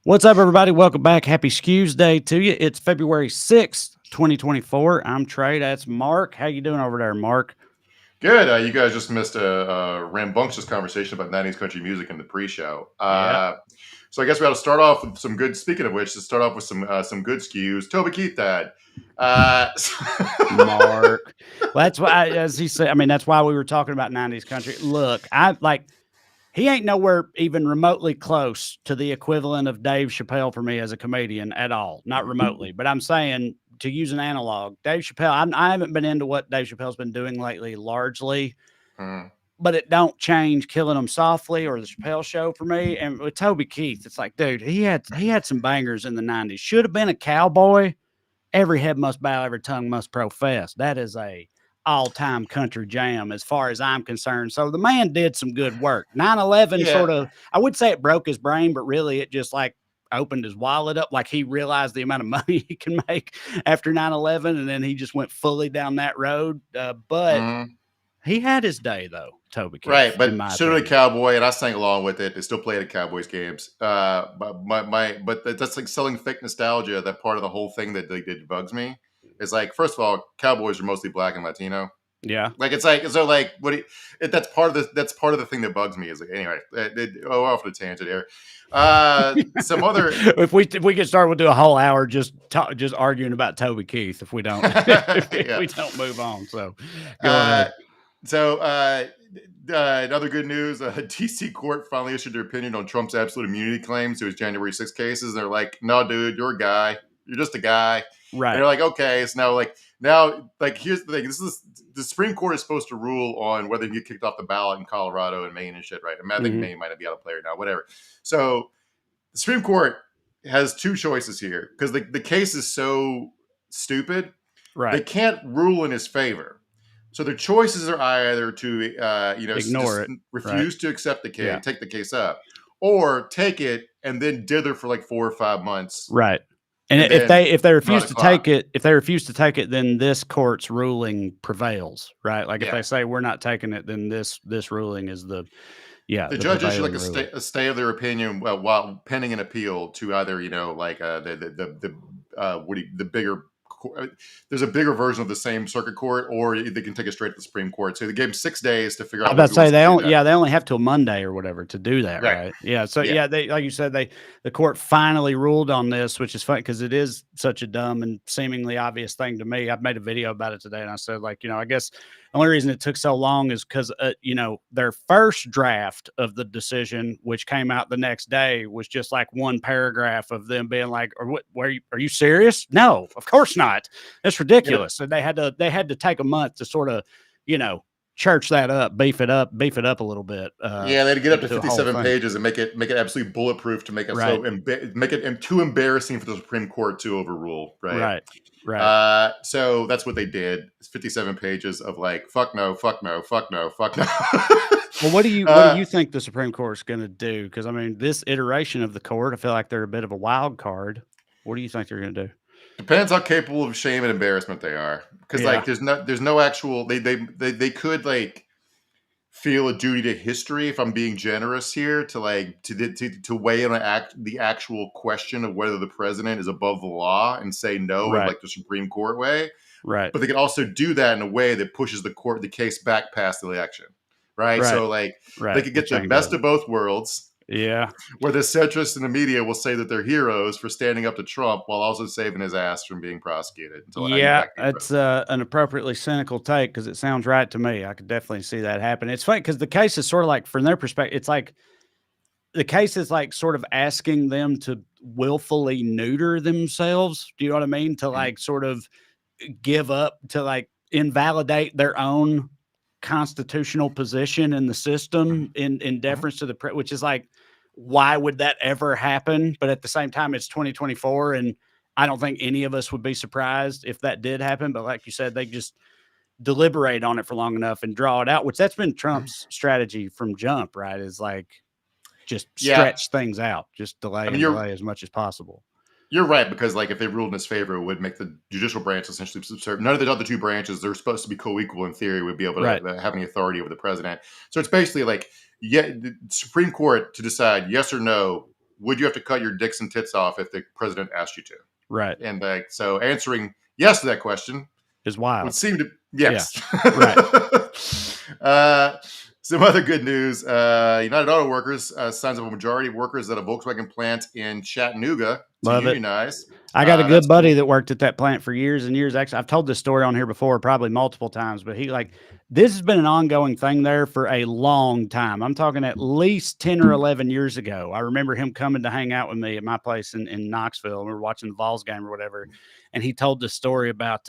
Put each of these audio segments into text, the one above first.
What's up, everybody? Welcome back. Happy Skews Day to you. It's February 6th, 2024. I'm Trey. That's Mark. How you doing over there, Mark? Good. You guys just missed a rambunctious conversation about 90s country music in the pre-show. Yeah, So I guess we ought to start off with some good. Speaking of which, to start off with some good skews. Toby Keith dad. Uh, Mark. Well, that's why, as he said, I mean, that's why we were talking about 90s country. Look, he ain't nowhere even remotely close to the equivalent of Dave Chappelle for me as a comedian at all. Not remotely. But I'm saying, to use an analog, Dave Chappelle, I haven't been into what Dave Chappelle's been doing lately largely, mm, but it don't change Killing Them Softly or the Chappelle Show for me. And with Toby Keith, it's like, dude, he had some bangers in the 90s. Should have been a cowboy. Every head must bow, every tongue must profess. That is a all-time country jam as far as I'm concerned. So the man did some good work. 9/11 yeah. sort of, I would say it broke his brain, but really it just like opened his wallet up. Like he realized the amount of money he can make after 9/11, and then he just went fully down that road. But Mm, he had his day though, Toby right, Keith, in but my so did a opinion. cowboy, and I sang along with it. They still play at Cowboys games. But that's like selling fake nostalgia. That part of the whole thing that bugs me is like, first of all, cowboys are mostly black and Latino. Yeah. Like it's like so like what do that's part of the thing that bugs me is like anyway off the tangent here. Some other If we get started, we'll do a whole hour just arguing about Toby Keith if we don't if yeah. we don't move on. So go Uh, ahead. so another good news: DC court finally issued their opinion on Trump's absolute immunity claims to his January 6th cases. And they're like, "No, dude, you're a guy. You're just a guy." And Right. they're like, "Okay, so now here's the thing: this is the Supreme Court is supposed to rule on whether he get kicked off the ballot in Colorado and Maine and shit, right? I think Hmm. Maine might be out of play right now, whatever. So the Supreme Court has two choices here because the case is so stupid. They Right. can't rule in his favor. So their choices are either to, Ignore just it. Right. refuse to accept the case, Yeah. take the case up, or take it and then dither for like 4 or 5 months, Right. And and then if they run refuse the to clock. take it, then this court's ruling prevails. Right. Like if Yeah, they say we're not taking it, then this ruling is the the judge issued like prevailing ruling. a stay of their opinion while pending an appeal to either like the bigger. There's a bigger version of the same circuit court, or they can take it straight to the Supreme Court. So they gave him 6 days to figure I was out about whether to he say wants to do that. they only have till Monday or whatever to do that, Right. right? Yeah. So Yeah. yeah, they like you said, the court finally ruled on this, which is funny because it is such a dumb and seemingly obvious thing to me. I've made a video about it today, and I said like, I guess the only reason it took so long is because their first draft of the decision, which came out the next day, was just like one paragraph of them being like, "Or what? Are you serious? No, of course not. That's Yeah. ridiculous." And they had to take a month to sort of, you know church that up, beef it up a little bit, Yeah, they'd get to up to do a whole 57 thing. pages and make it absolutely bulletproof to make it Right, make it too embarrassing for the Supreme Court to overrule, right? right, right. So that's what they did. It's 57 pages of like fuck no, fuck no, fuck no, fuck no. Well, what do you uh, think the Supreme Court's going to do? Because I mean, this iteration of the court, I feel like they're a bit of a wild card. What do you think they're going to do? Depends how capable of shame and embarrassment they are, because like Yeah, there's no actual they could like feel a duty to history if I'm being generous here to like to weigh in on the actual question of whether the president is above the law and say no in right, like the Supreme Court way. right. But they can also do that in a way that pushes the case back past the election, right? Right, So like they right. could The get the change best of it. of both worlds, Yeah, where the centrists in the media will say that they're heroes for standing up to Trump while also saving his ass from being prosecuted until he's yeah. back to being That's president. an appropriately cynical take because it sounds right to me. I could definitely see that happen. It's funny because the case is sort of like, from their perspective, it's like the case is like sort of asking them to willfully neuter themselves. Do you know what I mean? To Mhm. like sort of give up, to like invalidate their own constitutional position in the system in Mhm. deference to which is like, why would that ever happen? But at the same time, it's 2024, and I don't think any of us would be surprised if that did happen. But like you said, they just deliberate on it for long enough and draw it out, which that's been Mhm. Trump's strategy from jump, right? Is like just Yeah, stretch things out, just I delay mean and delay as much as possible. you're right, because like if they ruled in his favor, it would make the judicial branch essentially subservient. None of the other two branches, they're supposed to be co-equal in theory, would be able to Right. have any authority over the president. So it's basically like, yeah, the Supreme Court to decide yes or no would you have to cut your dicks and tits off if the president asked you to? Right. And like, so answering yes to that question Is would wild. seem to, yes. Right. Some other good news. United Auto Workers signs up a majority of workers at a Volkswagen plant in Chattanooga to Love it. unionize. I got a good That's buddy cool. that worked at that plant for years and years. Actually, I've told this story on here before, probably multiple times, but this has been an ongoing thing there for a long time. I'm talking at least 10 or 11 years ago. I remember him coming to hang out with me at my place in Knoxville. We were watching the Vols game or whatever. And he told the story about,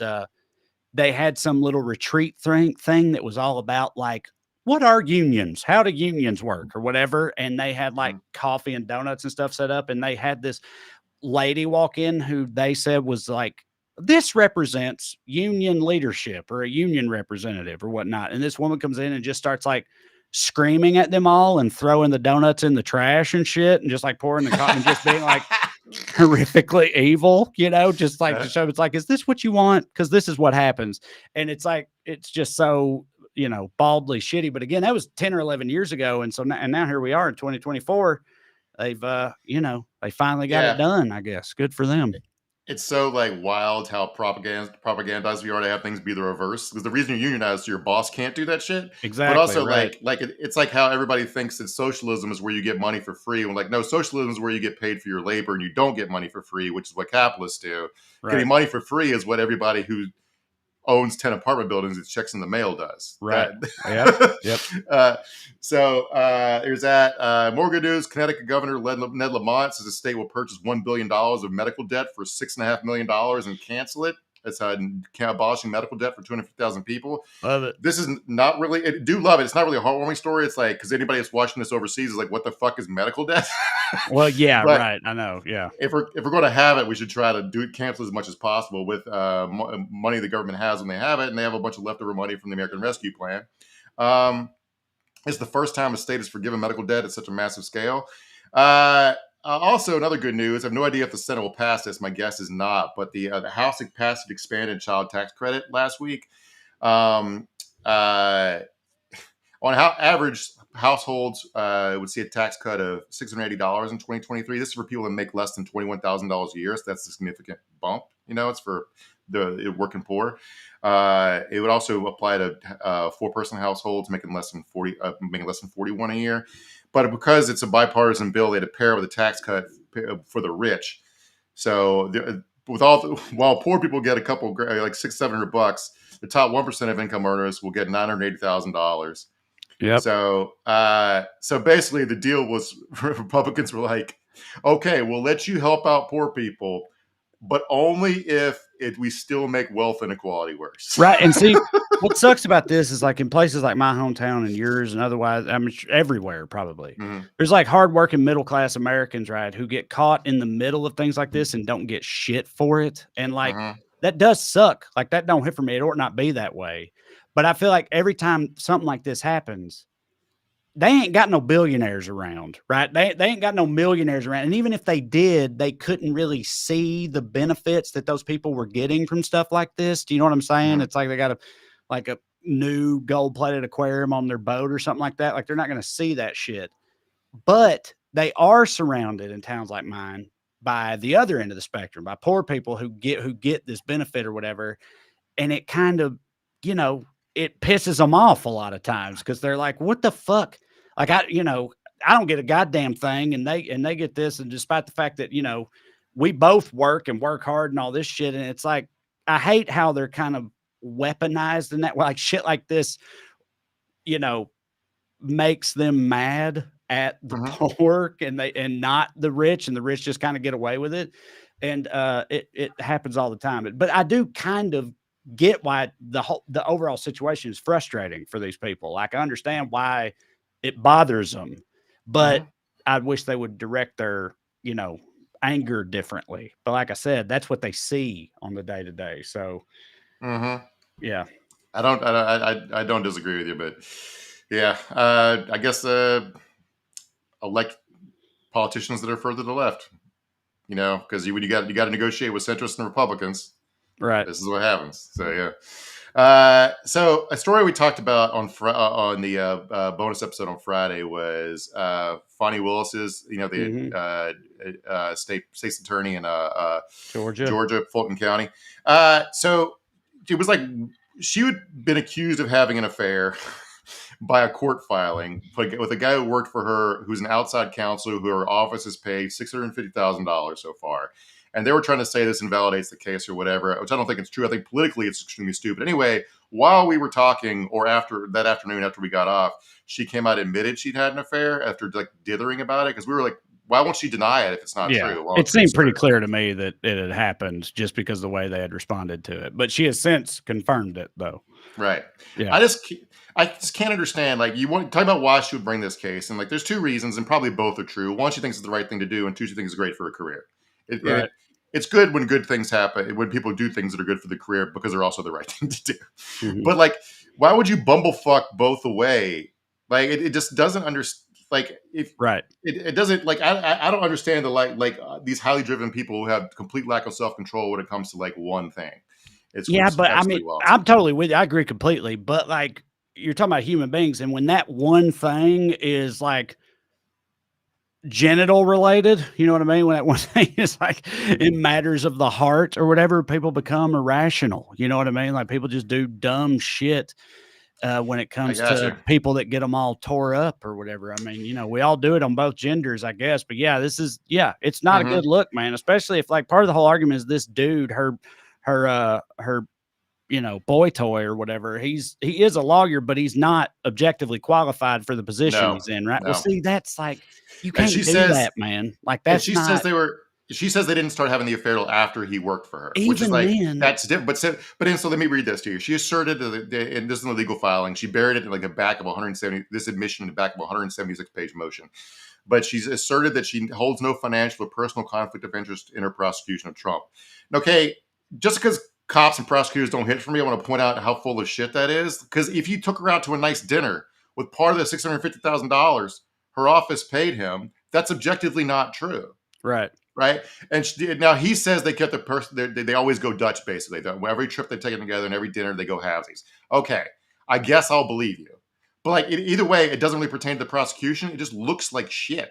they had some little retreat thing that was all about like, what are unions? How do unions work or whatever? And they had like coffee and donuts and stuff set up. And they had this lady walk in who they said was like, this represents union leadership or a union representative or whatnot. And this woman comes in and just starts like screaming at them all and throwing the donuts in the trash and shit and just like pouring the coffee and just being like horrifically evil, just like to show it's like, is this what you want? Because this is what happens. And it's like, it's just so, baldly shitty. But again, that was 10 or 11 years ago. And so now here we are in 2024. They've, they finally got it done, I guess. Good for them. It's so like wild how propagandized we are to have things be the reverse. Because the reason you're unionized, so your boss can't do that shit. Exactly. But also right. it's like how everybody thinks that socialism is where you get money for free. When like, no, socialism is where you get paid for your labor and you don't get money for free, which is what capitalists do. Right. Getting money for free is what everybody who owns 10 apartment buildings with checks in the mail does. Right. Yep. There's that. More good news. Connecticut Governor Ned Lamont says the state will purchase $1 billion of medical debt for $6.5 million and cancel it. It's abolishing medical debt for 250,000 people. Love it. This is not really, I do love it. It's not really a heartwarming story. It's like, because anybody that's watching this overseas is like, what the fuck is medical debt? Well, yeah, right. I know. Yeah. If we're going to have it, we should try to cancel as much as possible with money the government has when they have it. And they have a bunch of leftover money from the American Rescue Plan. It's the first time a state has forgiven medical debt at such a massive scale. Also, another good news. I have no idea if the Senate will pass this. My guess is not. But the House passed an expanded child tax credit last week. On how average households would see a tax cut of $680 in 2023. This is for people that make less than $21,000 a year. So that's a significant bump. It's for the working poor. It would also apply to four-person households making less than 41 a year. But because it's a bipartisan bill, they had to pair it with a tax cut for the rich. So while poor people get a couple like $600-700, the top 1% of income earners will get $980,000. Yep. So basically the deal was Republicans were like, okay, we'll let you help out poor people, but only if we still make wealth inequality worse. Right. And see, what sucks about this is like in places like my hometown and yours and otherwise, I mean, everywhere probably, there's like hardworking middle-class Americans, right, who get caught in the middle of things like this and don't get shit for it. And like, that does suck. Like that don't hit for me. It ought not be that way. But I feel like every time something like this happens, they ain't got no billionaires around, right? They ain't got no millionaires around. And even if they did, they couldn't really see the benefits that those people were getting from stuff like this. Do you know what I'm saying? It's like they got a new gold-plated aquarium on their boat or something like that. Like they're not going to see that shit. But they are surrounded in towns like mine by the other end of the spectrum, by poor people who get this benefit or whatever. And it kind of, it pisses them off a lot of times because they're like, what the fuck? Like, I don't get a goddamn thing. And they get this. And despite the fact that, we both work hard and all this shit. And it's like, I hate how they're kind of weaponized in that way. Like shit like this, makes them mad at the poor and not the rich, and the rich just kind of get away with it. And it happens all the time. But I do kind of get why the overall situation is frustrating for these people. Like I understand why it bothers them, but I wish they would direct their, anger differently. But like I said, that's what they see on the day to day. So, yeah, I don't disagree with you, but yeah, I guess elect politicians that are further to the left, because you got to negotiate with centrists and Republicans. Right. This is what happens. So yeah. So a story we talked about on the bonus episode on Friday was Fonny Willis's, the Hmm. state's attorney in Georgia. Georgia, Fulton County. So it was like she had been accused of having an affair by a court filing with a guy who worked for her, who's an outside counsel, who her office has paid $650,000 so far. And they were trying to say this invalidates the case or whatever, which I don't think it's true. I think politically it's extremely stupid. Anyway, while we were talking, or after that afternoon after we got off, she came out and admitted she'd had an affair after like dithering about it, because we were like, why won't she deny it if it's not Yeah, true? Well, it seemed pretty clear to me that it had happened just because of the way they had responded to it. But she has since confirmed it, though. Right. Yeah. I just can't understand. Like, you want to talk about why she would bring this case, and like, there's two reasons, and probably both are true. One, she thinks it's the right thing to do, and two, she thinks it's great for her career. Right. It's good when good things happen, when people do things that are good for the career, because they're also the right thing to do. Mhm. But like, why would you bumblefuck both away? Like, it just doesn't understand. Like, if Right. it doesn't, like, I don't understand the these highly driven people who have complete lack of self control when it comes to like one thing. Yeah, but I mean, absolutely wild. I'm totally with you. I agree completely. But like, you're talking about human beings, and when that one thing is like genital related, you know what I mean? When that one thing is like in matters of the heart or whatever, people become irrational. You know what I mean? Like, people just do dumb shit when it comes to people that get them all tore up or whatever. I mean, we all do it on both genders, I guess. But yeah, it's not a good look, man. Especially if like part of the whole argument is this dude, her boy toy or whatever. He is a lawyer, but he's not objectively qualified for the position he's in, right? No. Well, see, that's like, you can't do that, man. Like, that's she says they didn't start having the affair till after he worked for her, which is like, then, that's different. So let me read this to you. She asserted that, and this is in the legal filing, she buried it in like the back of 170, this admission in the back of a 176-page motion. But she's asserted that she holds no financial or personal conflict of interest in her prosecution of Trump. Okay, just because cops and prosecutors don't hit for me, I want to point out how full of shit that is. Because if you took her out to a nice dinner with part of the $650,000 her office paid him, that's objectively not true. Right. Right. And now he says they kept the person, they always go Dutch, basically. Every trip they've taken together and every dinner they go halvesies. Okay, I guess I'll believe you. But like, either way, it doesn't really pertain to the prosecution. It just looks like shit.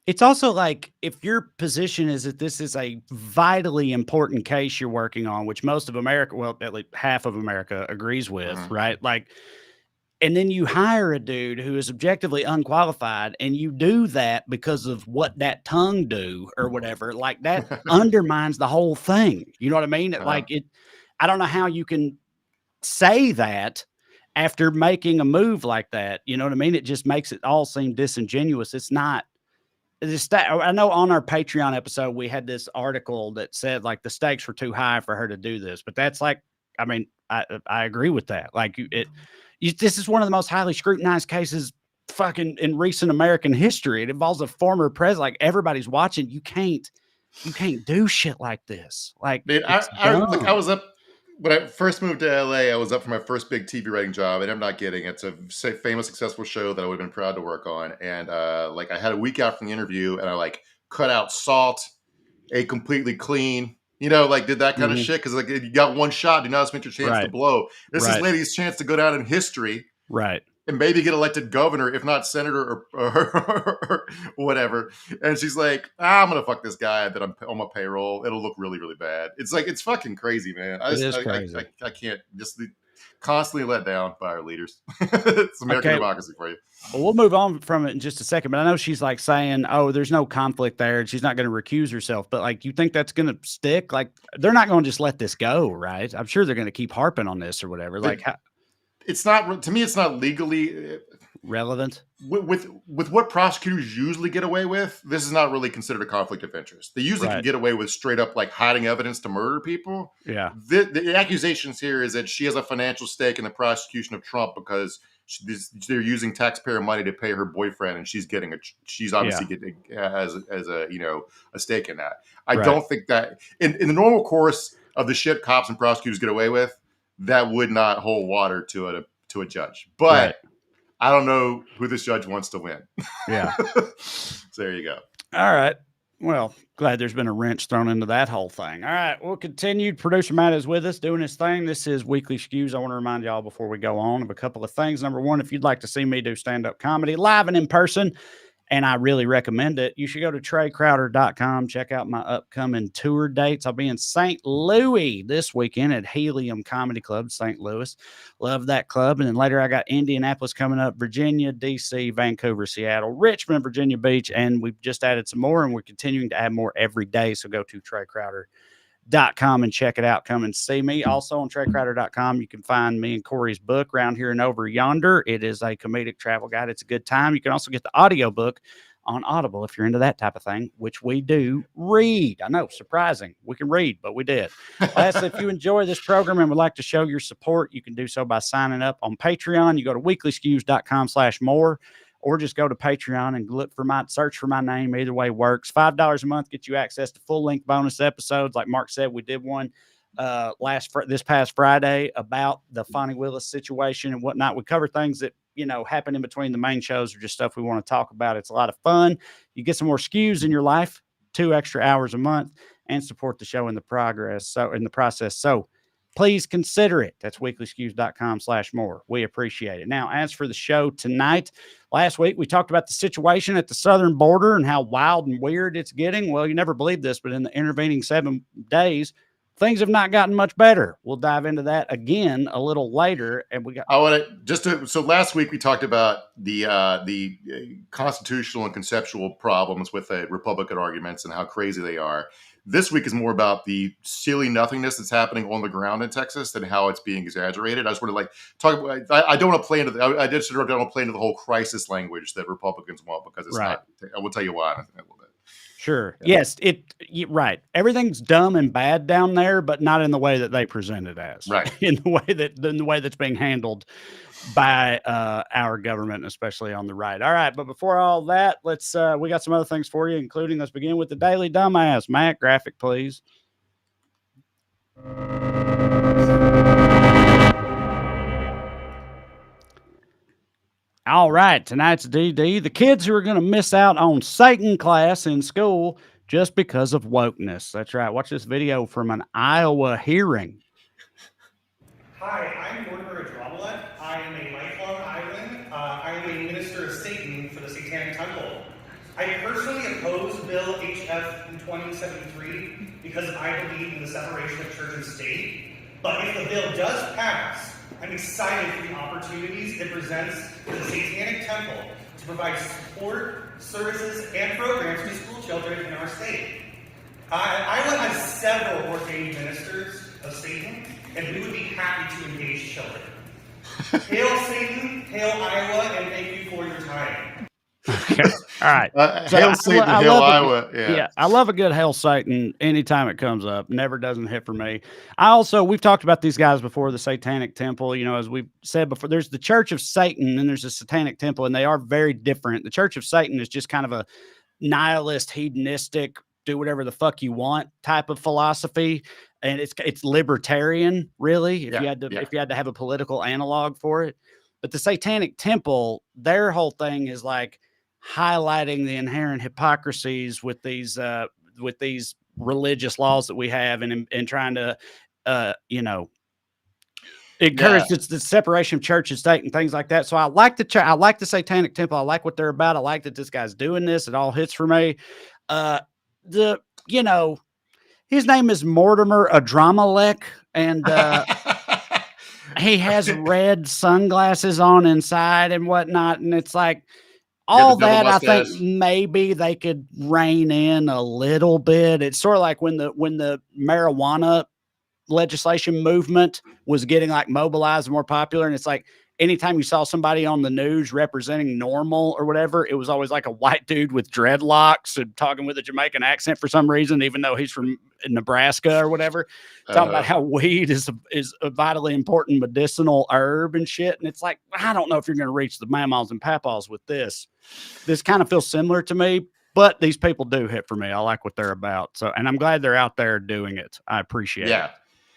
It's also like, if your position is that this is a vitally important case you're working on, which most of America, well, at least half of America agrees with, right? Like, and then you hire a dude who is objectively unqualified, and you do that because of what that tongue do or whatever, like, that undermines the whole thing. You know what I mean? Like, I don't know how you can say that after making a move like that. You know what I mean? It just makes it all seem disingenuous. It's not. I know on our Patreon episode, we had this article that said like the stakes were too high for her to do this, but that's like, I mean, I agree with that. Like, this is one of the most highly scrutinized cases fucking in recent American history. It involves a former president. Like, everybody's watching. You can't do shit like this. Like, dude, I was up when I first moved to LA. I was up for my first big TV writing job, and I'm not kidding. It's a famous, successful show that I would have been proud to work on. And like, I had a week out from the interview, and I like cut out salt, ate completely clean. Like, did that kind of shit, because like, you got one shot. Do not spend your chance to blow. This is lady's chance to go down in history, right? And maybe get elected governor, if not senator or whatever. And she's like, I'm gonna fuck this guy that I'm on my payroll. It'll look really, really bad. It's like, it's fucking crazy, man. Crazy. I can't just constantly let down by our leaders. It's American democracy for you. Well, we'll move on from it in just a second, but I know she's like saying, oh, there's no conflict there, and she's not going to recuse herself. But like, you think that's going to stick? Like, they're not going to just let this go, right? I'm sure they're going to keep harping on this or whatever. Like, it's not, to me, it's not legally relevant with what prosecutors usually get away with. This is not really considered a conflict of interest. They usually can get away with straight up like hiding evidence to murder people. Yeah. The accusations here is that she has a financial stake in the prosecution of Trump because they're using taxpayer money to pay her boyfriend, and she's obviously getting as a stake in that. I don't think that in the normal course of the shit cops and prosecutors get away with, that would not hold water to a judge. But I don't know who this judge wants to win. Yeah. So there you go. All right. Well, glad there's been a wrench thrown into that whole thing. All right, we'll continue. Producer Matt is with us doing his thing. This is Weekly Skews. I want to remind y'all before we go on of a couple of things. Number one, if you'd like to see me do stand-up comedy live and in person, and I really recommend it, you should go to TreyCrowder.com. Check out my upcoming tour dates. I'll be in St. Louis this weekend at Helium Comedy Club, St. Louis. Love that club. And then later I got Indianapolis coming up, Virginia, D.C., Vancouver, Seattle, Richmond, Virginia Beach, and we've just added some more, and we're continuing to add more every day. So go to TreyCrowder.com and check it out. Come and see me. Also on TreyCrowder.com, you can find me and Corey's book, Round Here and Over Yonder. It is a comedic travel guide. It's a good time. You can also get the audiobook on Audible if you're into that type of thing, which we do read. I know, surprising. We can read, but we did. Lastly, if you enjoy this program and would like to show your support, you can do so by signing up on Patreon. You go to weeklyskews.com/more. Or just go to Patreon and search for my name. Either way works. $5 a month gets you access to full-length bonus episodes. Like Mark said, we did one this past Friday about the Fonny Willis situation and whatnot. We cover things that happen in between the main shows or just stuff we want to talk about. It's a lot of fun. You get some more skews in your life, 2 extra hours a month, and support the show in the process. So please consider it. That's weeklyskews.com/more. We appreciate it. Now, as for the show tonight, last week we talked about the situation at the southern border and how wild and weird it's getting. Well, you never believed this, but in the intervening 7 days, things have not gotten much better. We'll dive into that again a little later. And so last week we talked about the constitutional and conceptual problems with Republican arguments and how crazy they are. This week is more about the silly nothingness that's happening on the ground in Texas and how it's being exaggerated. I just want to talk about. I don't want to play into. I don't want to play into the whole crisis language that Republicans want because it's right. not. I will tell you why in a little bit. Sure. Yeah. Yes. Right. Everything's dumb and bad down there, but not in the way that they present it as. Right. In the way that's being handled by our government, especially on the right. All right. But before all that, we got some other things for you, including let's begin with the Daily Dumbass. Matt, graphic, please. All right, tonight's DD. The kids who are going to miss out on Satan class in school just because of wokeness. That's right. Watch this video from an Iowa hearing. Hi, I'm Mortimer Adramalet. I am a lifelong Iowan. I am a minister of Satan for the Satanic Temple. I personally opposed Bill HF 2073 because I believe in the separation of church and state. But if the bill does pass, I'm excited for the opportunities it presents to the Satanic Temple to provide support, services, and programs to school children in our state. Iowa has several ordained ministers of Satan, and we would be happy to engage children. Hail Satan, hail Iowa, and thank you for your time. Okay. All right. Hail Satan, hail Iowa. Yeah, I love a good hail Satan anytime it comes up. Never doesn't hit for me. We've talked about these guys before, the Satanic Temple. As we've said before, there's the Church of Satan and there's a Satanic Temple, and they are very different. The Church of Satan is just kind of a nihilist, hedonistic, do whatever the fuck you want type of philosophy. And it's libertarian, really, if you had to have a political analog for it. But the Satanic Temple, their whole thing is like highlighting the inherent hypocrisies with these religious laws that we have, and trying to encourage the separation of church and state and things like that. So I like the Satanic Temple. I like what they're about. I like that this guy's doing this. It all hits for me. His name is Mortimer Adramalek, and he has red sunglasses on inside and whatnot. And it's like all that. I think maybe they could rein in a little bit. It's sort of like when the marijuana legislation movement was getting like mobilized and more popular. And it's like, anytime you saw somebody on the news representing normal or whatever, it was always like a white dude with dreadlocks and talking with a Jamaican accent for some reason, even though he's from Nebraska or whatever, talking about how weed is a vitally important medicinal herb and shit. And it's like, I don't know if you're going to reach the mamas and papas with this. This kind of feels similar to me, but these people do hit for me. I like what they're about. So, and I'm glad they're out there doing it. I appreciate it.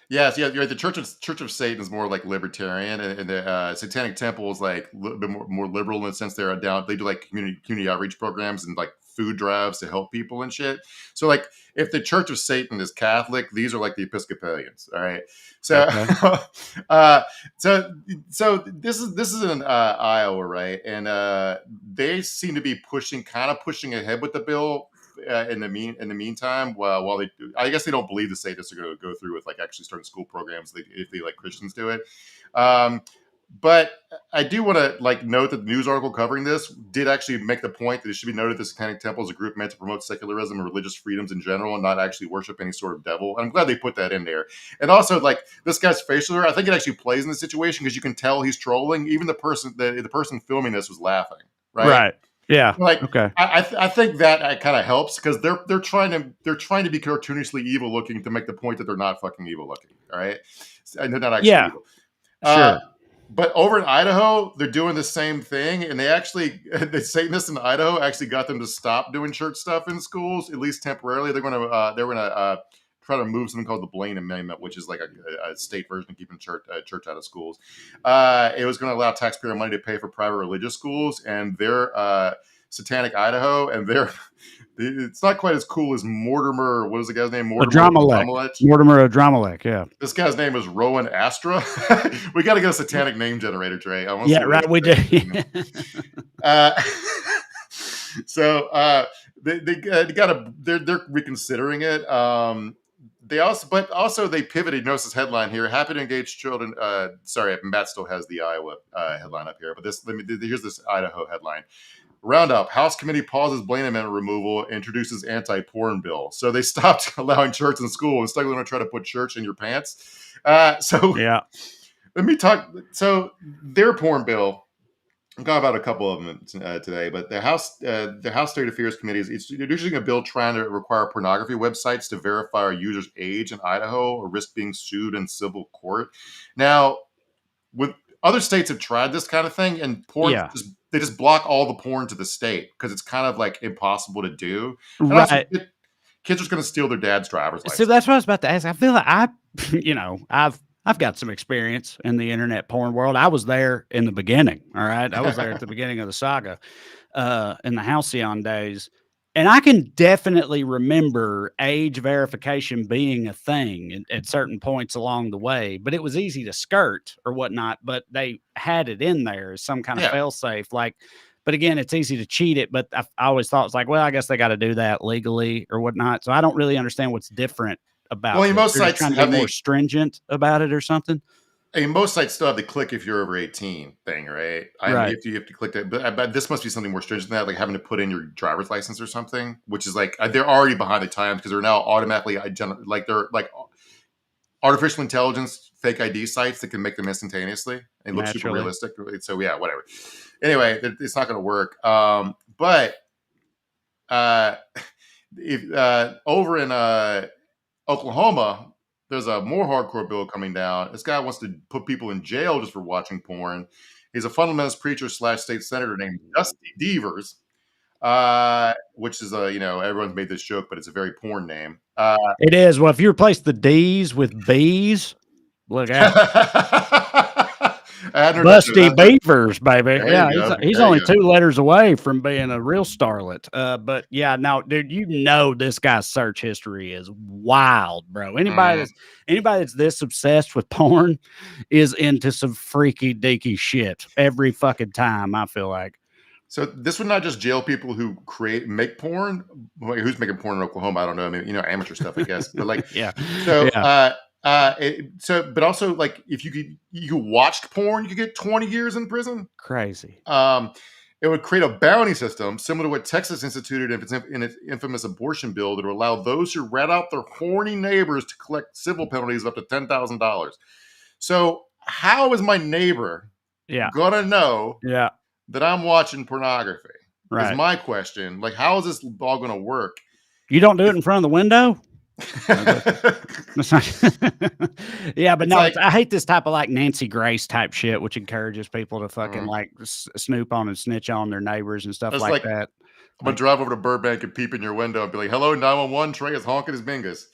Yes, yeah, you're right. The Church of Satan is more like libertarian, and the Satanic Temple is like a little bit more liberal in the sense they do like community outreach programs and like food drives to help people and shit. So like if the Church of Satan is Catholic, these are like the Episcopalians. All right. So, so this is in Iowa, right? And they seem to be pushing ahead with the bill in the meantime. While I guess they don't believe the Satanists are going to go through with like actually starting school programs if they like Christians do it. But I do want to like note that the news article covering this did actually make the point that it should be noted that the Satanic Temple is a group meant to promote secularism and religious freedoms in general and not actually worship any sort of devil. And I'm glad they put that in there. And also, like this guy's facial hair, I think it actually plays in the situation because you can tell he's trolling. Even the person filming this was laughing, right? Right. Yeah. Like, okay. I think that kind of helps because they're trying to be cartoonishly evil looking to make the point that they're not fucking evil looking. All right, and they're not actually evil. Sure. But over in Idaho, they're doing the same thing, and the Satanists in Idaho actually got them to stop doing church stuff in schools, at least temporarily. They're gonna try to move something called the Blaine Amendment, which is like a state version of keeping church out of schools. It was going to allow taxpayer money to pay for private religious schools, and they're Satanic Idaho, and it's not quite as cool as Mortimer. What was the guy's name? Mortimer Adramelech. Yeah. This guy's name is Rowan Astra. We got to get a satanic name generator, Trey. Yeah, right. We do. So they're reconsidering it. They pivoted. Notice this headline here: "Happy to engage children." Sorry, Matt still has the Iowa headline up here, but here's this Idaho headline. Roundup: House committee pauses Blaine Amendment removal, introduces anti-porn bill. So they stopped allowing church in school. Instead, they're going to try to put church in your pants. Let me talk. So their porn bill, I've got about a couple of them today, but the House State Affairs Committee is introducing a bill trying to require pornography websites to verify a user's age in Idaho or risk being sued in civil court. Now, with other states have tried this kind of thing, and porn they just block all the porn to the state because it's kind of like impossible to do. And right. Also, kids are just going to steal their dad's driver's license. So that's what I was about to ask. I feel like I've got some experience in the internet porn world. I was there in the beginning. All right. I was there at the beginning of the saga in the Halcyon days. And I can definitely remember age verification being a thing at certain points along the way, but it was easy to skirt or whatnot, but they had it in there as some kind of fail safe. Like, but again, it's easy to cheat it, but I always thought it's like, well, I guess they got to do that legally or whatnot. So I don't really understand what's different about it. Most sites trying to be more stringent about it or something. I mean, most sites still have the click if you're over 18 thing, right? Right. You have to click that, but this must be something more stringent than that, like having to put in your driver's license or something, which is like they're already behind the times because they're now automatically they're like artificial intelligence fake ID sites that can make them instantaneously and look super realistic. So yeah, whatever. Anyway, it's not going to work. But if over in Oklahoma, there's a more hardcore bill coming down. This guy wants to put people in jail just for watching porn. He's a fundamentalist preacher / state senator named Dusty Devers, which is everyone's made this joke, but it's a very porn name. It is. Well, if you replace the D's with B's, look out. Busty Beavers, baby. Yeah, he's only 2 letters away from being a real starlet. But yeah, now, dude, this guy's search history is wild, bro. Anybody that's this obsessed with porn is into some freaky deaky shit every fucking time, I feel like. So this would not just jail people who make porn. Who's making porn in Oklahoma? I don't know. I mean, amateur stuff, I guess. But like, yeah. So, but also like if you watched porn, you could get 20 years in prison. Crazy. It would create a bounty system similar to what Texas instituted in its infamous abortion bill that would allow those who rat out their horny neighbors to collect civil penalties up to $10,000. So how is my neighbor gonna know that I'm watching pornography? Right. Is my question. Like, how is this all going to work? You don't do it in front of the window? Yeah, but no, I hate this type of like Nancy Grace type shit, which encourages people to fucking like snoop on and snitch on their neighbors and stuff like that. I'm going to drive over to Burbank and peep in your window and be like, hello, 911, Trey is honking his bingus.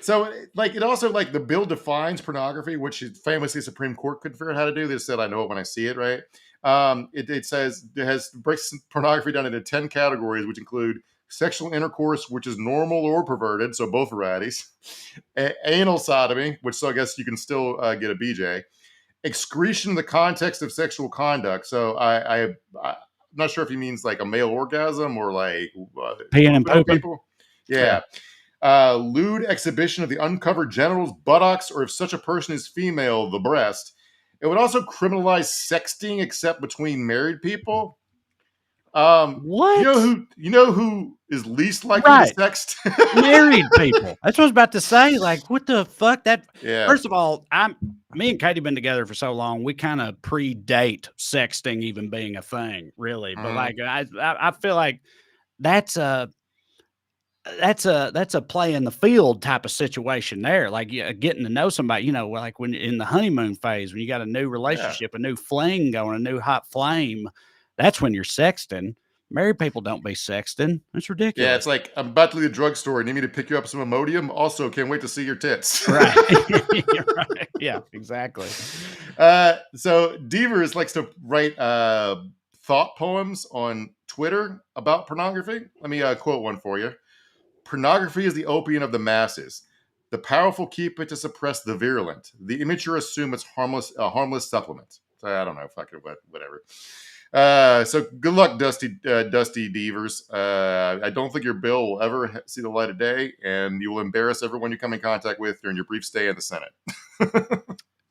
So like it also like the bill defines pornography, which famously Supreme Court couldn't figure out how to do. They said, I know it when I see it, right? It says it breaks pornography down into 10 categories, which include sexual intercourse, which is normal or perverted, so both varieties, anal sodomy, which so I guess you can still get a BJ, excretion in the context of sexual conduct. So I'm not sure if he means like a male orgasm or like peeing and pooping. Yeah. Lewd exhibition of the uncovered genitals, buttocks, or if such a person is female, the breast. It would also criminalize sexting, except between married people. What? You know who is least likely to sext? Married people. That's what I was about to say. Like, what the fuck? Yeah. First of all, me and Katie been together for so long, we kind of predate sexting even being a thing, really. But like, I feel like that's a play in the field type of situation there. Like, getting to know somebody, like when in the honeymoon phase, when you got a new relationship, a new fling going, a new hot flame. That's when you're sexting. Married people don't be sexting. That's ridiculous. Yeah, it's like, I'm about to leave the drugstore. Need me to pick you up some Imodium? Also, can't wait to see your tits. Right. Right. Yeah, exactly. So Devers likes to write thought poems on Twitter about pornography. Let me quote one for you. Pornography is the opium of the masses. The powerful keep it to suppress the virulent. The immature assume it's a harmless supplement. So I don't know, fucking whatever. So good luck, Dusty Devers. I don't think your bill will ever see the light of day, and you will embarrass everyone you come in contact with during your brief stay in the Senate.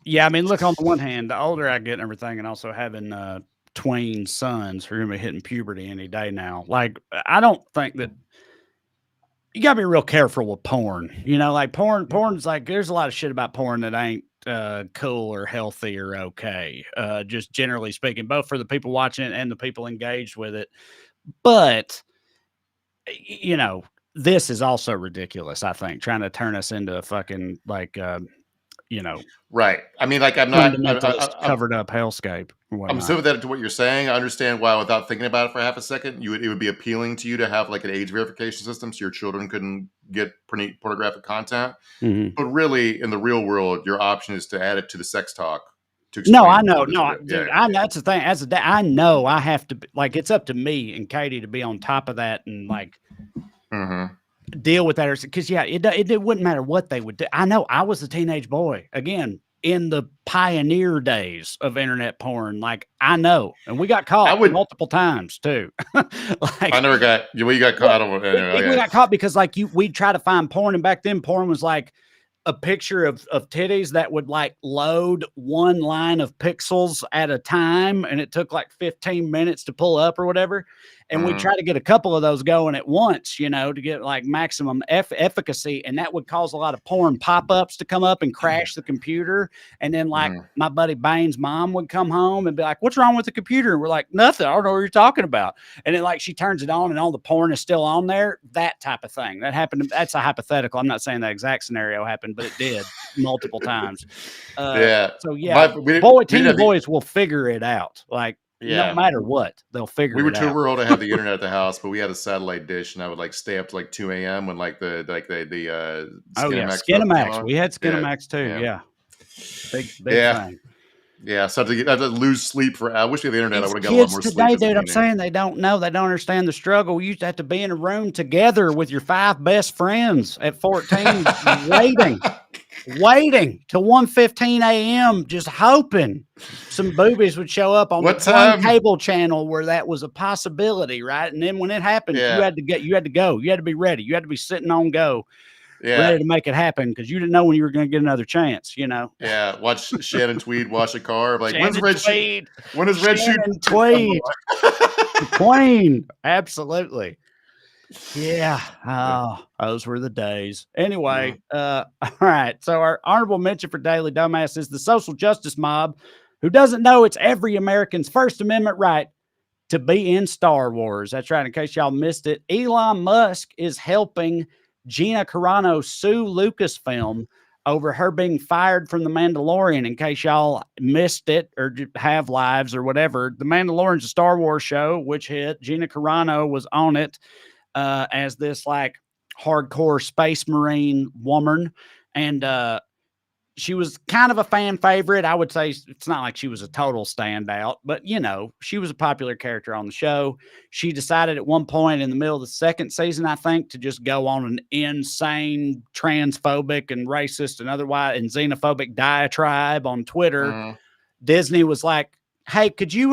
Yeah, I mean, look, on the one hand, the older I get and everything, and also having tween sons who are going to be hitting puberty any day now, like, I don't think that you got to be real careful with porn. Like porn's like, there's a lot of shit about porn that ain't cool or healthy or okay. Just generally speaking, both for the people watching it and the people engaged with it. But, this is also ridiculous, I think, trying to turn us into a fucking, like, right. I mean, like, I'm not covered up hellscape. I'm sympathetic to what you're saying. I understand why, without thinking about it for half a second, it would be appealing to you to have like an age verification system so your children couldn't get pornographic content. Mm-hmm. But really, in the real world, your option is to add it to the sex talk. No, I know. No, dude, that's the thing. As a dad, I know I have to, like, it's up to me and Katie to be on top of that and like deal with that. Because it wouldn't matter what they would do. I know I was a teenage boy again in the pioneer days of internet porn. Like, I know, and we got caught multiple times too. Like, I never got. We got caught. We got caught because like we'd try to find porn, and back then porn was like a picture of titties that would like load one line of pixels at a time, and it took like 15 minutes to pull up or whatever. And we try to get a couple of those going at once, to get like maximum efficacy. And that would cause a lot of porn pop-ups to come up and crash the computer. And then like my buddy Bane's mom would come home and be like, "What's wrong with the computer?" And we're like, "Nothing. I don't know what you're talking about." And then like she turns it on and all the porn is still on there. That type of thing. That happened. That's a hypothetical. I'm not saying that exact scenario happened, but it did multiple times. So yeah, boys will figure it out. Like, no matter what, they'll figure it out. We were too rural to have the internet at the house, but we had a satellite dish, and I would like stay up to like 2 a.m. when like the Skinamax. We had Skinamax too. Yeah. Big thing. Yeah, so I have to lose sleep for. I wish we had the internet. I would have got a lot more sleep. Kids today, dude, I'm saying they don't know. They don't understand the struggle. You used to have to be in a room together with your 5 best friends at 14, waiting till 1:15 a.m., just hoping some boobies would show up on the one cable channel where that was a possibility, right? And then when it happened, you had to go. You had to be ready. You had to be sitting on go. Ready to make it happen because you didn't know when you were going to get another chance, Yeah, watch Shannon Tweed wash a car. Like, Shannon when's Red Shoe? When is Red Shoe? Tweed. The Queen. Absolutely. Yeah. Oh, those were the days. Anyway, all right. So our honorable mention for Daily Dumbass is the social justice mob who doesn't know it's every American's First Amendment right to be in Star Wars. That's right. In case y'all missed it, Elon Musk is helping Gina Carano sue Lucasfilm over her being fired from The Mandalorian. In case y'all missed it or have lives or whatever, The Mandalorian's a Star Wars show, which hit. Gina Carano was on it as this like hardcore space marine woman. And she was kind of a fan favorite. I would say it's not like she was a total standout, but you know, she was a popular character on the show. She decided at one point in the middle of the second season, I think, to just go on an insane transphobic and racist and otherwise and xenophobic diatribe on Twitter. Disney was like, "Hey, could you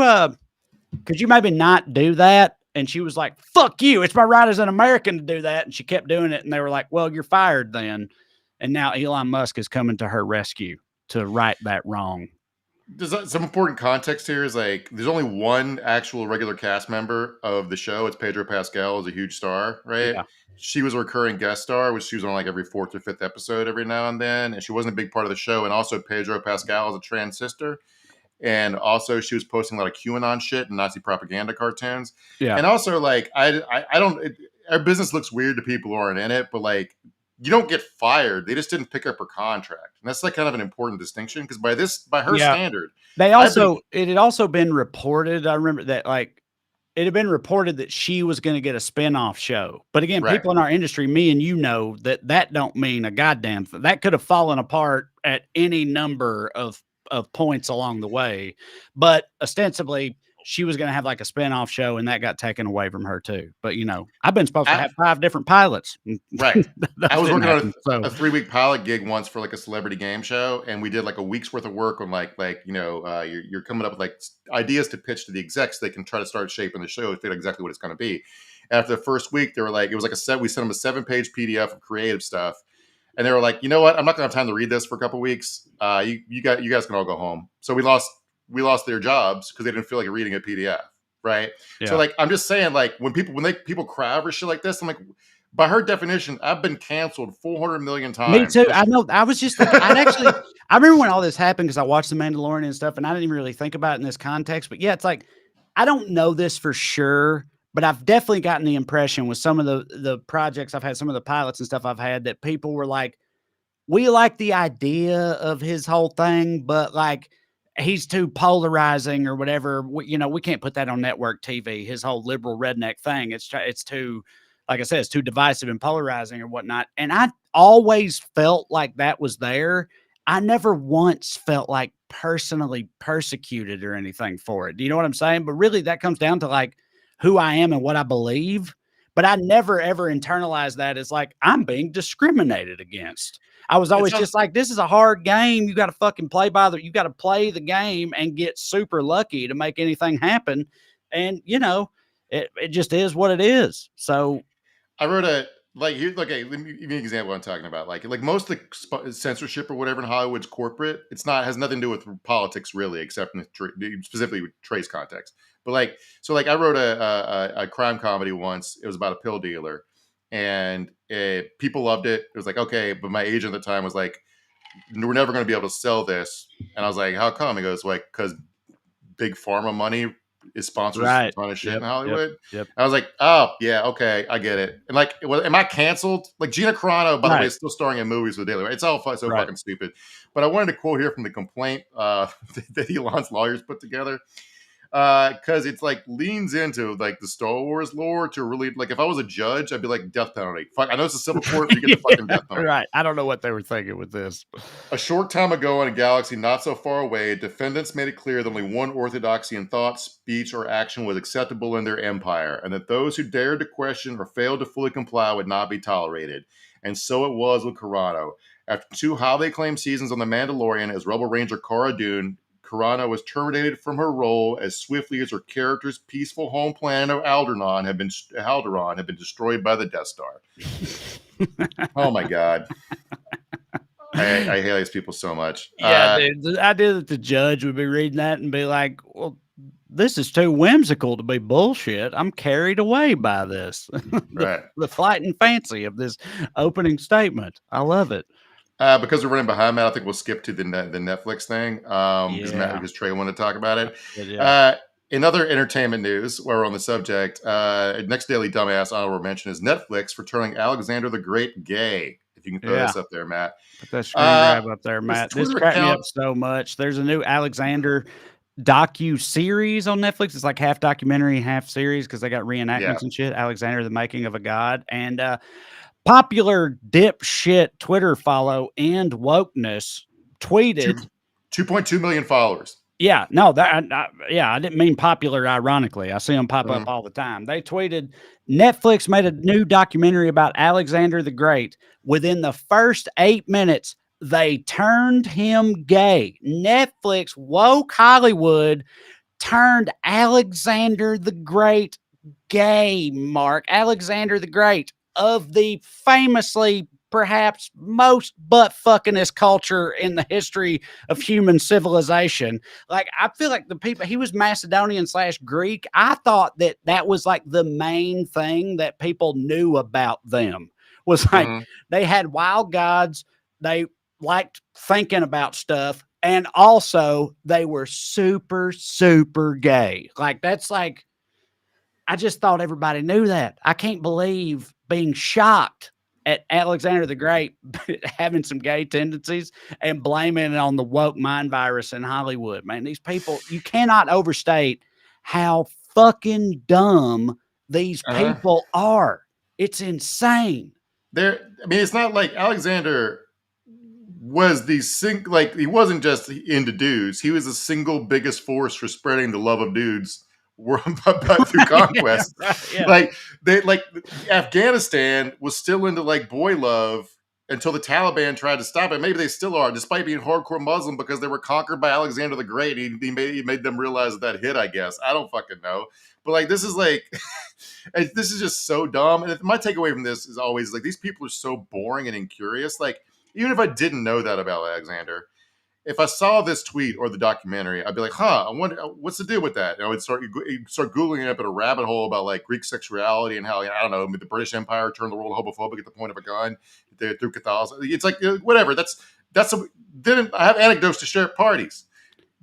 maybe not do that?" And she was like, "Fuck you. It's my right as an American to do that." And she kept doing it. And they were like, "Well, you're fired then." And now Elon Musk is coming to her rescue to right that wrong. Some important context here is like there's only one actual regular cast member of the show. It's Pedro Pascal, is a huge star, right? Yeah. She was a recurring guest star, which she was on like every 4th or 5th episode every now and then, and she wasn't a big part of the show. And also Pedro Pascal is a trans sister, and also she was posting a lot of QAnon shit and Nazi propaganda cartoons. Yeah. And also like I don't. Our business looks weird to people who aren't in it, but like. You don't get fired. They just didn't pick up her contract. And that's like kind of an important distinction because by her standard. It had also been reported. I remember that like it had been reported that she was going to get a spinoff show. But again, people in our industry, me and you know that don't mean a goddamn thing. That could have fallen apart at any number of points along the way. But ostensibly, she was going to have like a spinoff show and that got taken away from her too. But you know, I've been supposed to have 5 different pilots. Right. I was working on a 3-week pilot gig once for like a celebrity game show. And we did like a week's worth of work on you're coming up with like ideas to pitch to the execs. So they can try to start shaping the show to fit exactly what it's going to be. After the first week, they were like, it was like we sent them a 7-page PDF of creative stuff. And they were like, you know what? I'm not going to have time to read this for a couple of weeks. You guys can all go home. So we lost their jobs because they didn't feel like reading a PDF, right? Yeah. So like I'm just saying, like when people cry over shit like this, I'm like, by her definition, I've been canceled 400 million times. Me too. I know. I was just thinking, I remember when all this happened because I watched The Mandalorian and stuff, and I didn't even really think about it in this context. But yeah, it's like I don't know this for sure, but I've definitely gotten the impression with some of the projects I've had, some of the pilots and stuff I've had, that people were like, we like the idea of his whole thing, but like. He's too polarizing or whatever. We can't put that on network TV. His whole liberal redneck thing. It's too, like I said, it's too divisive and polarizing or whatnot. And I always felt like that was there. I never once felt like personally persecuted or anything for it. Do you know what I'm saying? But really that comes down to like who I am and what I believe. But I never, ever internalized that as like, I'm being discriminated against. I was always just like, this is a hard game. You got to fucking you got to play the game and get super lucky to make anything happen. And, you know, it just is what it is. So I wrote let me give you an example of what I'm talking about. Like most of the censorship or whatever in Hollywood's corporate, has nothing to do with politics really, except specifically with Trey's context. But I wrote a crime comedy once. It was about a pill dealer. And people loved it. It was like, okay, but my agent at the time was like, we're never going to be able to sell this. And I was like, how come? He goes, like, because big pharma money is sponsoring a ton of shit in Hollywood. Yep. I was like, oh, yeah, okay, I get it. And like, am I canceled? Like Gina Carano, by the way, is still starring in movies with Daily. It's all fucking stupid. But I wanted to quote here from the complaint that Elon's lawyers put together. Because it's like leans into like the Star Wars lore to really like if I was a judge, I'd be like death penalty. Fuck, I know it's a civil court, but you get the fucking death penalty. Right. I don't know what they were thinking with this. A short time ago in a galaxy not so far away, defendants made it clear that only one orthodoxy in thought, speech, or action was acceptable in their empire, and that those who dared to question or failed to fully comply would not be tolerated. And so it was with Carano. After 2 highly acclaimed seasons on The Mandalorian as Rebel Ranger Cara Dune, Carano was terminated from her role as swiftly as her character's peaceful home planet of Alderaan had been destroyed by the Death Star. Oh my God. I hate these people so much. Yeah, dude, the idea that the judge would be reading that and be like, well, this is too whimsical to be bullshit. I'm carried away by this. The flight and fancy of this opening statement. I love it. Because we're running behind, Matt, I think we'll skip to the Netflix thing because Trey wanted to talk about it. In other entertainment news, while we're on the subject, next Daily Dumbass honorable mention is Netflix for turning Alexander the Great gay. If you can throw this up there, Matt. Put that screen grab up there, Matt. This cracked me up so much. There's a new Alexander docu-series on Netflix. It's like half documentary, half series because they got reenactments and shit. Alexander, the Making of a God. And popular dipshit Twitter follow and wokeness tweeted 2.2 million followers. Yeah, no, I didn't mean popular ironically. I see them pop Mhm. up all the time. They tweeted, Netflix made a new documentary about Alexander the Great. Within the first 8 minutes, they turned him gay. Netflix, woke Hollywood, turned Alexander the Great gay, Mark. Alexander the Great of the famously perhaps most butt fuckingest culture in the history of human civilization. Like, I feel like the people, he was Macedonian / Greek. I thought that was like the main thing that people knew about them was like they had wild gods. They liked thinking about stuff. And also they were super, super gay. Like, that's like, I just thought everybody knew that. I can't believe being shocked at Alexander the Great having some gay tendencies and blaming it on the woke mind virus in Hollywood. Man, these people, you cannot overstate how fucking dumb these people are. It's insane. I mean, it's not like Alexander was he wasn't just into dudes. He was the single biggest force for spreading the love of dudes through conquest. Like Afghanistan was still into like boy love until the Taliban tried to stop it. Maybe they still are, despite being hardcore Muslim, because they were conquered by Alexander the Great. He made them realize that hit, I guess. I don't fucking know. But like, this is like, this is just so dumb. And my takeaway from this is always like, these people are so boring and incurious. Like, even if I didn't know that about Alexander, if I saw this tweet or the documentary, I'd be like, I wonder what's the deal with that? You know, I'd start Googling up in a rabbit hole about like Greek sexuality and how, I don't know, the British Empire turned the world homophobic at the point of a gun through Catholicism. It's like, whatever. Then I have anecdotes to share at parties.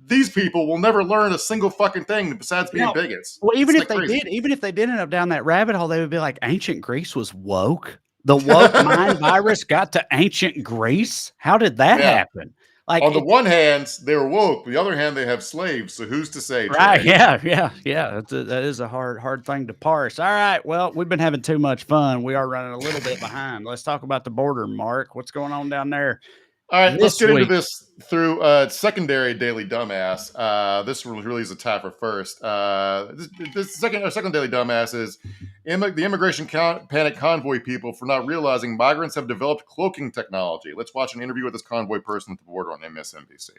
These people will never learn a single fucking thing besides being bigots. Well, even if they did end up down that rabbit hole, they would be like, ancient Greece was woke. The woke mind virus got to ancient Greece. How did that happen? Like, on the one hand, they were woke. On the other hand, they have slaves. So who's to say? Right? Yeah. That is a hard thing to parse. All right. Well, we've been having too much fun. We are running a little bit behind. Let's talk about the border, Mark. What's going on down there? All right, let's get into this through secondary daily dumbass. This really is a tie for first. This second daily dumbass is the immigration panic convoy people for not realizing migrants have developed cloaking technology. Let's watch an interview with this convoy person at the border on MSNBC.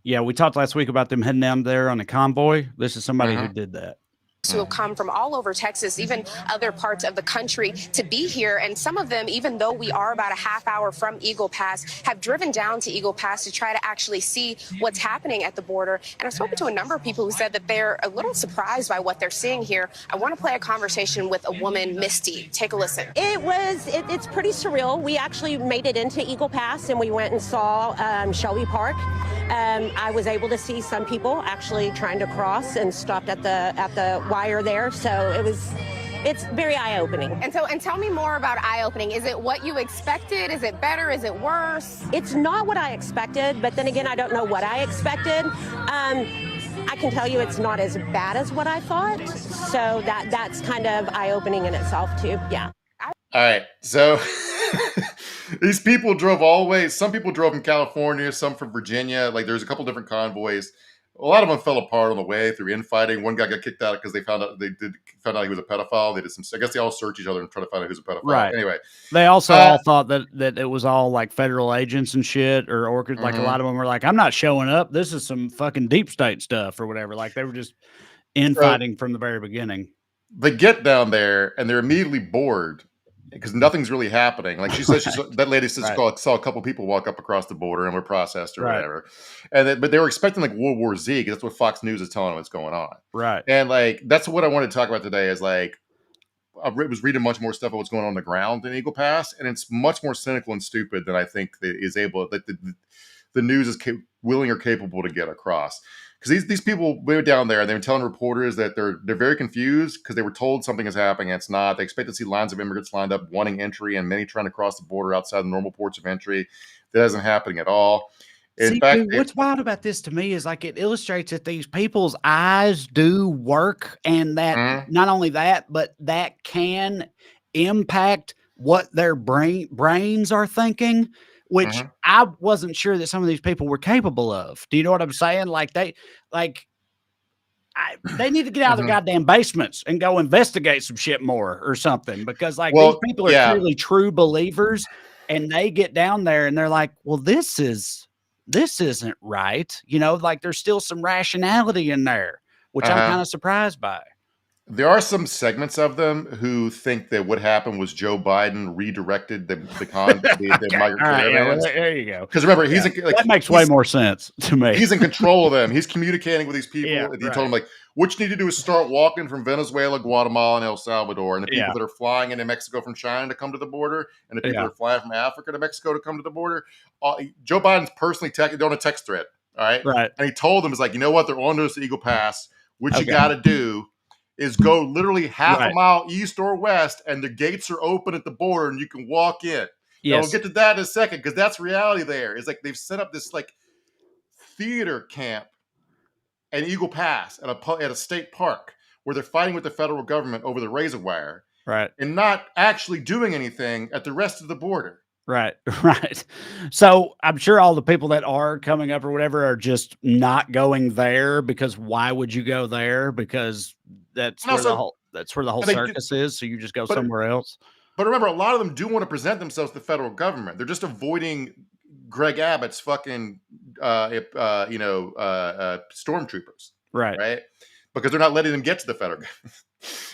Yeah, we talked last week about them heading down there on a convoy. This is somebody who did that. Who have come from all over Texas, even other parts of the country, to be here. And some of them, even though we are about a half hour from Eagle Pass, have driven down to Eagle Pass to try to actually see what's happening at the border. And I've spoken to a number of people who said that they're a little surprised by what they're seeing here. I want to play a conversation with a woman, Misty. Take a listen. It's pretty surreal. We actually made it into Eagle Pass and we went and saw Shelby Park. I was able to see some people actually trying to cross and stopped at the wire there. So it's very eye-opening. And tell me more about eye-opening. Is it what you expected? Is it better? Is it worse? It's not what I expected, but then again, I don't know what I expected. I can tell you it's not as bad as what I thought. So that's kind of eye-opening in itself too. Yeah. All right. So these people drove all the way. Some people drove from California, some from Virginia. Like, there's a couple different convoys. A lot of them fell apart on the way through infighting. One guy got kicked out because they found out he was a pedophile. They did some. I guess they all search each other and try to find out who's a pedophile. Right. Anyway, they also all thought that it was all like federal agents and shit, or like a lot of them were like, "I'm not showing up. This is some fucking deep state stuff or whatever." Like, they were just infighting from the very beginning. They get down there and they're immediately bored because nothing's really happening. Like she said, that lady says she saw a couple people walk up across the border and were processed or whatever. But they were expecting like World War Z because that's what Fox News is telling them what's going on. Right. And like, that's what I wanted to talk about today is like, I was reading much more stuff about what's going on the ground in Eagle Pass. And it's much more cynical and stupid than I think that the news is willing or capable to get across. Because these people were down there and they were telling reporters that they're very confused because they were told something is happening and it's not. They expect to see lines of immigrants lined up wanting entry and many trying to cross the border outside the normal ports of entry. That isn't happening at all. In fact, what's wild about this to me is like it illustrates that these people's eyes do work, and that not only that, but that can impact what their brains are thinking. which Mhm. I wasn't sure that some of these people were capable of. Do you know what I'm saying? Like they need to get out of their Mhm. goddamn basements and go investigate some shit more or something, because like these Well, people are yeah. clearly true believers, and they get down there and they're like, well, this isn't right. You know, like there's still some rationality in there, which I'm Uh-huh. kind of surprised by. There are some segments of them who think that what happened was Joe Biden redirected the Okay. migrant All right. Yeah. Well, caravans. there you go. Because remember, Yeah. That makes way more sense to me. he's in control of them. He's communicating with these Yeah. people. And he Right. told them, like, what you need to do is start walking from Venezuela, Guatemala, and El Salvador. And the people Yeah. that are flying into Mexico from China to come to the border, and the people Yeah. that are flying from Africa to Mexico to come to the border, Joe Biden's personally doing a text thread. All right. Right. And he told them, it's like, you know what? They're on to us to Eagle Pass. What you Okay. got to do is go literally half a Right. mile east or west, and the gates are open at the border, and you can walk in. Now, we'll Yes. get to that in a second, because that's reality there. It's like they've set up this like theater camp at Eagle Pass at a state park where they're fighting with the federal government over the razor wire Right. and not actually doing anything at the rest of the border. Right. Right. So I'm sure all the people that are coming up or whatever are just not going there, because why would you go there? Because that's And where also, that's where the whole and they do, circus is. So you just go but somewhere else. but remember, a lot of them do want to present themselves to the federal government. They're just avoiding Greg Abbott's fucking stormtroopers, Right. right? Because they're not letting them get to the federal government.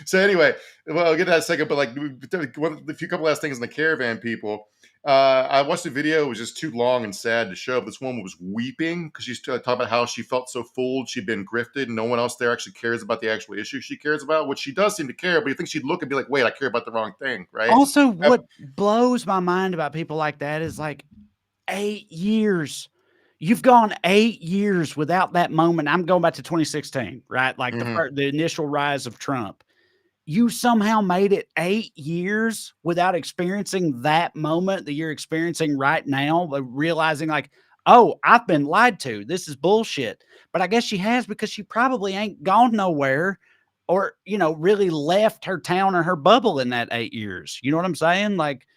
So anyway, well, I'll get to that in a second. But like a few couple last things in the caravan people. I watched the video. It was just too long and sad to show. But this woman was weeping because she's talking about how she felt so fooled. She'd been grifted, and no one else there actually cares about the actual issue she cares about, which she does seem to care. But you think she'd look and be like, wait, I care about the wrong thing, right? Also, what blows my mind about people like that is like 8 years. You've gone 8 years without that moment. I'm going back to 2016, right? Like the initial rise of Trump. You somehow made it 8 years without experiencing that moment that you're experiencing right now, but realizing like, oh, I've been lied to. This is bullshit. But I guess she has, because she probably ain't gone nowhere or, you know, really left her town or her bubble in that 8 years. You know what I'm saying? Like,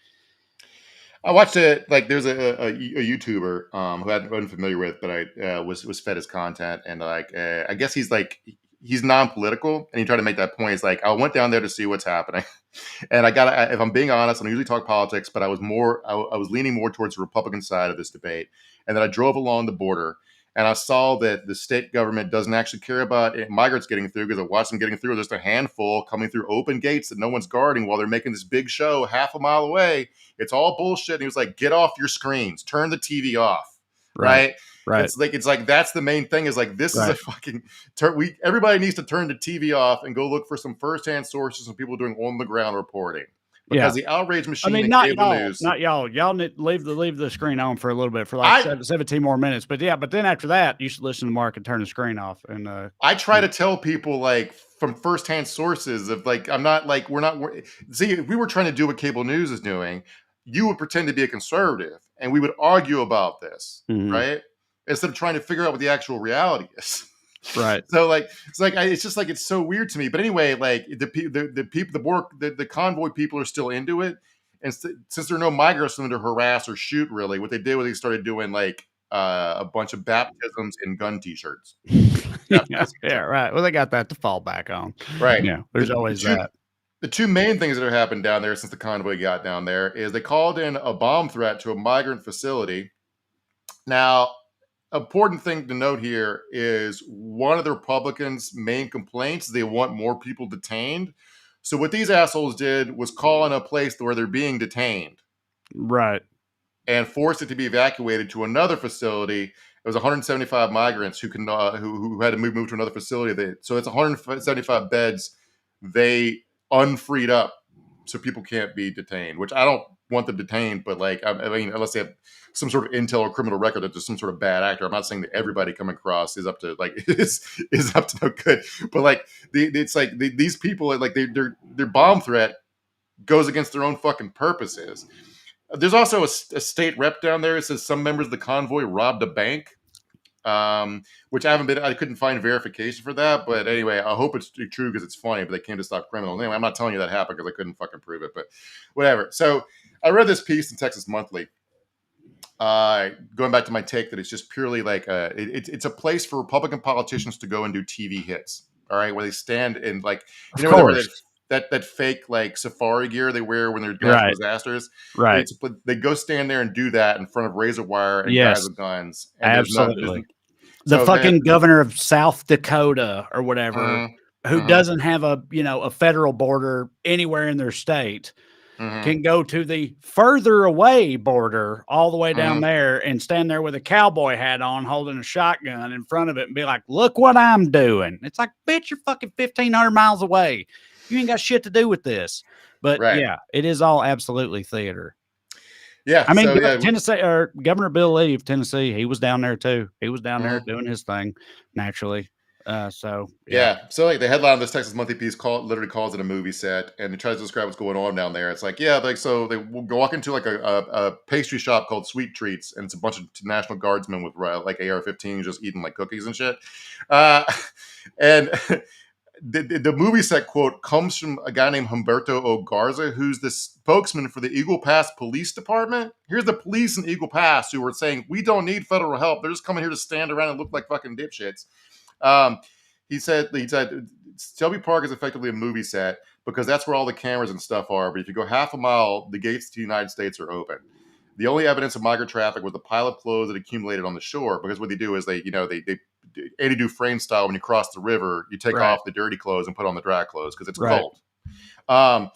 I watched it. Like, there's a YouTuber who I wasn't familiar with, but I was fed his content, and like I guess he's non-political, and he tried to make that point. It's like, I went down there to see what's happening, and if I'm being honest, I don't usually talk politics, but I was leaning more towards the Republican side of this debate, and then I drove along the border. And I saw that the state government doesn't actually care about migrants getting through, because I watched them getting through. There's a handful coming through open gates that no one's guarding while they're making this big show half a mile away. It's all bullshit. And he was like, get off your screens, turn the TV off. Right. Right. It's like that's the main thing, is like, this is a fucking everybody needs to turn the TV off and go look for some firsthand sources and people doing on the ground reporting. Because the outrage machine, I mean, and not cable y'all, news, not y'all. Y'all need leave the screen on for a little bit, for like 17 more minutes. But yeah, but then after that, you should listen to Mark and turn the screen off. And I try to tell people, like, from firsthand sources of, like, I'm not like, see, if we were trying to do what cable news is doing, you would pretend to be a conservative and we would argue about this, right? Instead of trying to figure out what the actual reality is. Right. So like, it's just like, it's so weird to me. But anyway, like the convoy people are still into it. And since there are no migrants for them to harass or shoot, really, what they did was they started doing like a bunch of baptisms and gun T-shirts. Yeah, right. Well, they got that to fall back on. Right. Yeah, there's always that. The two main things that have happened down there since the convoy got down there is they called in a bomb threat to a migrant facility. Now, important thing to note here is one of the Republicans' main complaints, they want more people detained. So what these assholes did was call in a place where they're being detained. Right. And forced it to be evacuated to another facility. It was 175 migrants who had to move to another facility. So it's 175 beds they unfreed up so people can't be detained, which I don't want them detained, but like, I mean, unless they have some sort of intel or criminal record that there's some sort of bad actor. I'm not saying that everybody coming across is up to like is up to no good, but like it's like these people, like their bomb threat goes against their own fucking purposes. There's also a state rep down there. It says some members of the convoy robbed a bank, which I couldn't find verification for that. But anyway, I hope it's true because it's funny. But they came to stop criminals. Anyway, I'm not telling you that happened because I couldn't fucking prove it. But whatever. So I read this piece in Texas Monthly going back to my take that it's just purely like it's a place for Republican politicians to go and do TV hits. All right, where they stand and like Of course. that fake like safari gear they wear when they're natural Right. disasters. Right. They go stand there and do that in front of razor wire and Yes. guys with guns. And Absolutely. so The fucking governor of South Dakota or whatever, who doesn't have a federal border anywhere in their state, can go to the further away border all the way down there and stand there with a cowboy hat on, holding a shotgun in front of it and be like, look what I'm doing. It's like, bitch, you're fucking 1,500 miles away. You ain't got shit to do with this. But yeah, it is all absolutely theater. Yeah. I mean, Tennessee, or Governor Bill Lee of Tennessee, he was down there too. He was down there doing his thing naturally. So like the headline of this Texas Monthly piece literally calls it a movie set, and it tries to describe what's going on down there. It's like, so they will walk into like a pastry shop called Sweet Treats, and it's a bunch of National Guardsmen with like AR-15s just eating like cookies and shit. And the movie set quote comes from a guy named Humberto O. Garza, who's the spokesman for the Eagle Pass Police Department. Here's the police in Eagle Pass who were saying, we don't need federal help. They're just coming here to stand around and look like fucking dipshits. He said Shelby Park is effectively a movie set because that's where all the cameras and stuff are. But if you go half a mile, the gates to the United States are open. The only evidence of migrant traffic was the pile of clothes that accumulated on the shore. Because what they do is they 80 Dufresne style, when you cross the river, you take off the dirty clothes and put on the dry clothes because it's cold. Let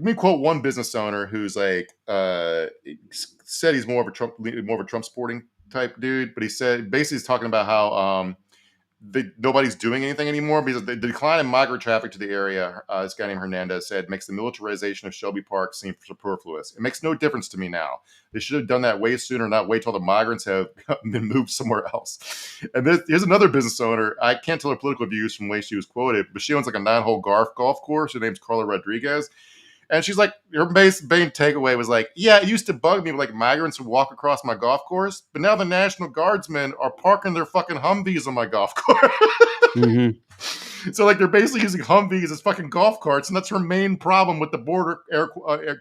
me quote one business owner who's like said he's more of a Trump supporting type dude, but he said basically he's talking about how nobody's doing anything anymore because the decline in migrant traffic to the area, this guy named Hernandez said, makes the militarization of Shelby Park seem superfluous. It makes no difference to me now. They should have done that way sooner, not wait till the migrants have been moved somewhere else. And here's another business owner. I can't tell her political views from the way she was quoted, but she owns like a 9-hole golf course. Her name's Carla Rodriguez. And she's like, her main takeaway was like, yeah, it used to bug me when like migrants would walk across my golf course, but now the National Guardsmen are parking their fucking Humvees on my golf course. So like they're basically using Humvees as fucking golf carts, and that's her main problem with the border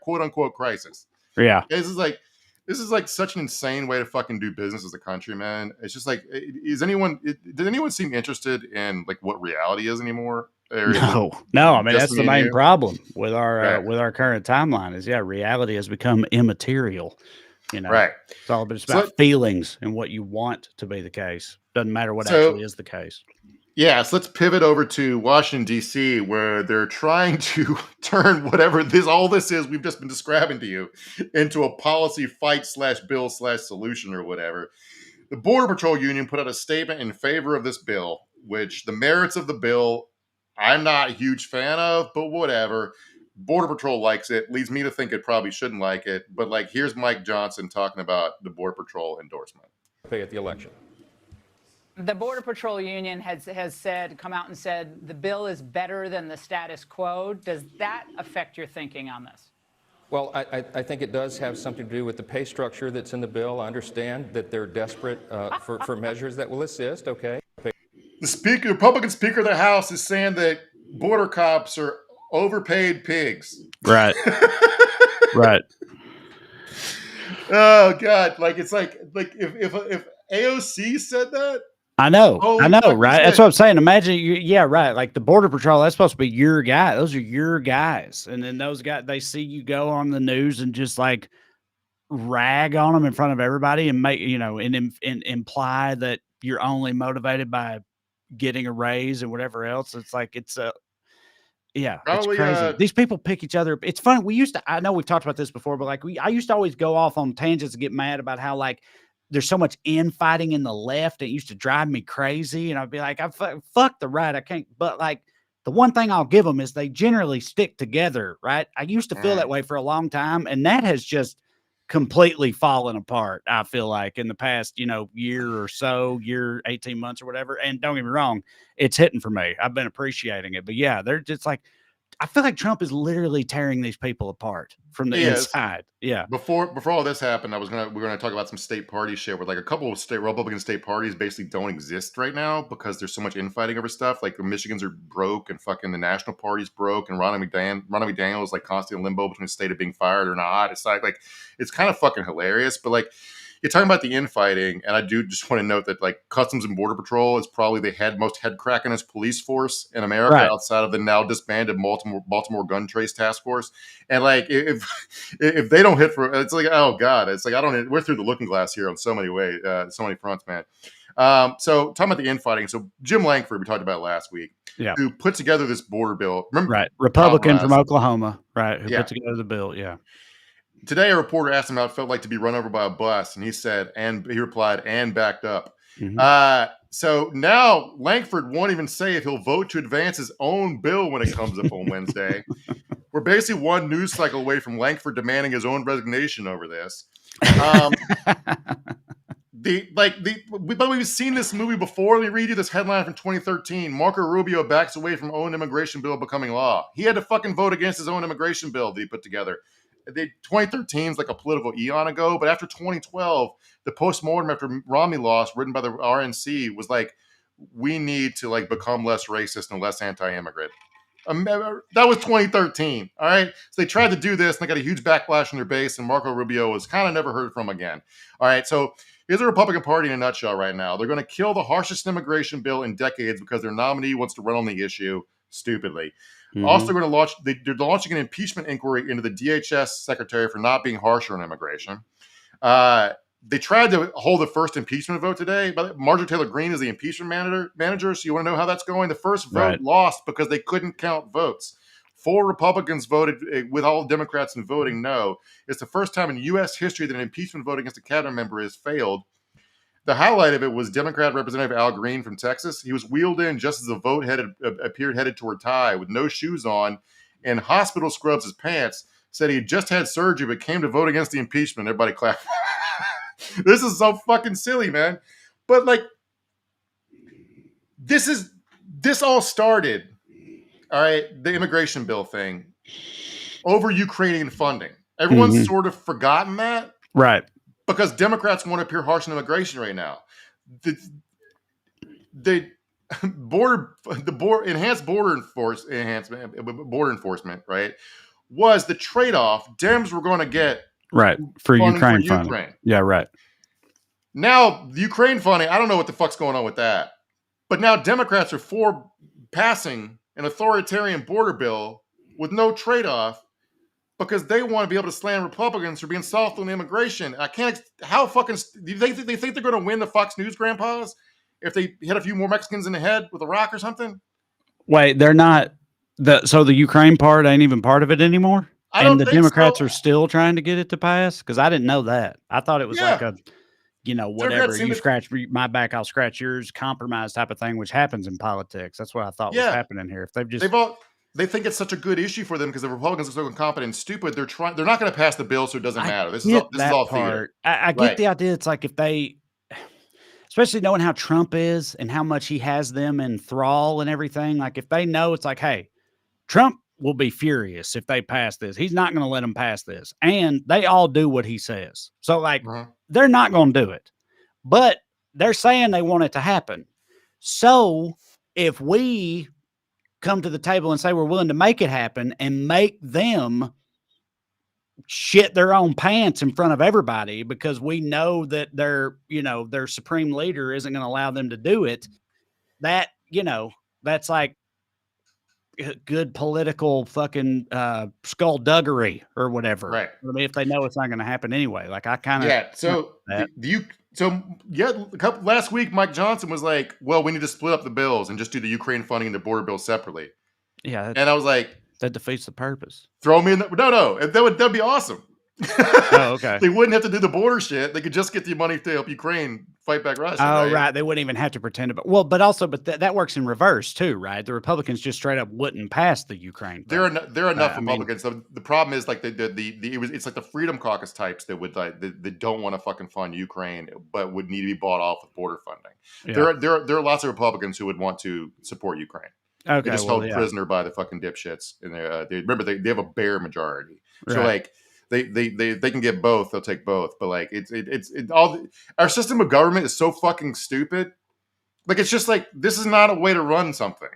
quote unquote crisis. Yeah, this is like such an insane way to fucking do business as a country, man. It's just like, did anyone seem interested in like what reality is anymore? No. I mean, that's the main problem with our current timeline is reality has become immaterial. It's all about feelings and what you want to be the case. Doesn't matter what actually is the case. Yeah, so let's pivot over to Washington, D.C., where they're trying to turn whatever all this is we've just been describing to you into a policy fight /bill/solution or whatever. The Border Patrol Union put out a statement in favor of this bill, which the merits of the bill I'm not a huge fan of, but whatever. Border Patrol likes it. Leads me to think it probably shouldn't like it. But like, here's Mike Johnson talking about the Border Patrol endorsement. At the election. The Border Patrol Union has come out and said the bill is better than the status quo. Does that affect your thinking on this? Well, I think it does have something to do with the pay structure that's in the bill. I understand that they're desperate for measures that will assist. Okay. The Republican Speaker of the House is saying that border cops are overpaid pigs. Right. Right. Oh God! Like it's like if AOC said that. I know, right? That's what I'm saying. Imagine, right. Like the Border Patrol, that's supposed to be your guy. Those are your guys, and then those guys, they see you go on the news and just like rag on them in front of everybody and make and imply that you're only motivated by getting a raise and whatever else. It's like it's probably, it's crazy. These people pick each other. It's funny. I know we've talked about this before, but like I used to always go off on tangents and get mad about how like there's so much infighting in the left. It used to drive me crazy. And I'd be like, fuck the right. I can't. But like the one thing I'll give them is they generally stick together, right? I used to feel that way for a long time. And that has just completely fallen apart, I feel like, in the past, year or so, 18 months or whatever. And don't get me wrong, it's hitting for me. I've been appreciating it. But yeah, they're just like, I feel like Trump is literally tearing these people apart from the inside. Yeah. Before all this happened, we're gonna talk about some state party shit where like a couple of Republican state parties basically don't exist right now because there's so much infighting over stuff. Like the Michigans are broke and fucking the National Party's broke, and Ronnie McDaniel is like constantly in limbo between the state of being fired or not. It's like it's kind of fucking hilarious. But like you're talking about the infighting, and I do just want to note that like Customs and Border Patrol is probably the most head crackingest police force in America outside of the now disbanded Baltimore Gun Trace Task Force. And like if they don't hit for, it's like, oh god, it's like we're through the looking glass here on so many ways, so many fronts, man. So talking about the infighting, so Jim Lankford, we talked about last week, who put together this border bill. Remember, Republican from Oklahoma, who put together the bill, Today, a reporter asked him how it felt like to be run over by a bus, and he replied, and backed up. Mm-hmm. So now Lankford won't even say if he'll vote to advance his own bill when it comes up on Wednesday. We're basically one news cycle away from Lankford demanding his own resignation over this. But we've seen this movie before. Let me read you this headline from 2013. Marco Rubio backs away from own immigration bill becoming law. He had to fucking vote against his own immigration bill that he put together. 2013 is like a political eon ago, but after 2012, the postmortem after Romney lost, written by the RNC, was like, we need to like become less racist and less anti-immigrant. That was 2013. All right. So they tried to do this and they got a huge backlash on their base, and Marco Rubio was kind of never heard from again. All right. So here's the Republican Party in a nutshell right now. They're going to kill the harshest immigration bill in decades because their nominee wants to run on the issue stupidly. Mm-hmm. Also going to they're launching an impeachment inquiry into the DHS secretary for not being harsher on immigration. They tried to hold the first impeachment vote today, but Marjorie Taylor Greene is the impeachment manager. So you want to know how that's going? The first vote lost because they couldn't count votes. 4 Republicans voted with all Democrats in voting no. It's the first time in U.S. history that an impeachment vote against a cabinet member has failed. The highlight of it was Democrat Representative Al Green from Texas. He was wheeled in just as the vote appeared headed toward tie with no shoes on and hospital scrubs as pants. Said he had just had surgery but came to vote against the impeachment. Everybody clapped. This is so fucking silly, man. But like, this all started, all right, the immigration bill thing over Ukrainian funding. Everyone's sort of forgotten that. Right. Because Democrats want to appear harsh on immigration right now. The enhanced border enforcement, right, was the trade-off Dems were going to get for Ukraine funding. Yeah, right. Now, the Ukraine funding, I don't know what the fuck's going on with that. But now Democrats are for passing an authoritarian border bill with no trade-off because they want to be able to slam Republicans for being soft on immigration. I can't. How fucking do they think they're going to win the Fox News grandpas if they hit a few more Mexicans in the head with a rock or something? Wait, they're not. So the Ukraine part ain't even part of it anymore. And the Democrats are still trying to get it to pass, because I didn't know that. I thought it was like a, whatever, you scratch my back, I'll scratch yours, compromise type of thing, which happens in politics. That's what I thought was happening here. If they think it's such a good issue for them because the Republicans are so incompetent and stupid. They're not going to pass the bill, so it doesn't matter. This is all theater. I get the idea. It's like if they, especially knowing how Trump is and how much he has them in thrall and everything, like if they know it's like, hey, Trump will be furious if they pass this. He's not going to let them pass this. And they all do what he says. So like, they're not going to do it, but they're saying they want it to happen. So if we come to the table and say we're willing to make it happen and make them shit their own pants in front of everybody because we know that their supreme leader isn't going to allow them to do it, that, that's like good political fucking skullduggery or whatever. Right. I mean, if they know it's not going to happen anyway, like I kind of last week Mike Johnson was like, well, we need to split up the bills and just do the Ukraine funding and the border bill separately. Yeah. And I was like, that defeats the purpose. Throw me in no. That'd be awesome. Oh, okay. They wouldn't have to do the border shit. They could just get the money to help Ukraine fight back Russia. Oh, right. They wouldn't even have to pretend to. But that works in reverse too, right? The Republicans just straight up wouldn't pass the Ukraine. There are enough Republicans. So the problem is like it's like the Freedom Caucus types that would that don't want to fucking fund Ukraine, but would need to be bought off with border funding. Yeah. There are lots of Republicans who would want to support Ukraine. They Okay, just well, held yeah, prisoner by the fucking dipshits. And they remember they have a bare majority. So right. like they can get both. They'll take both. But like our system of government is so fucking stupid. Like it's just like this is not a way to run something.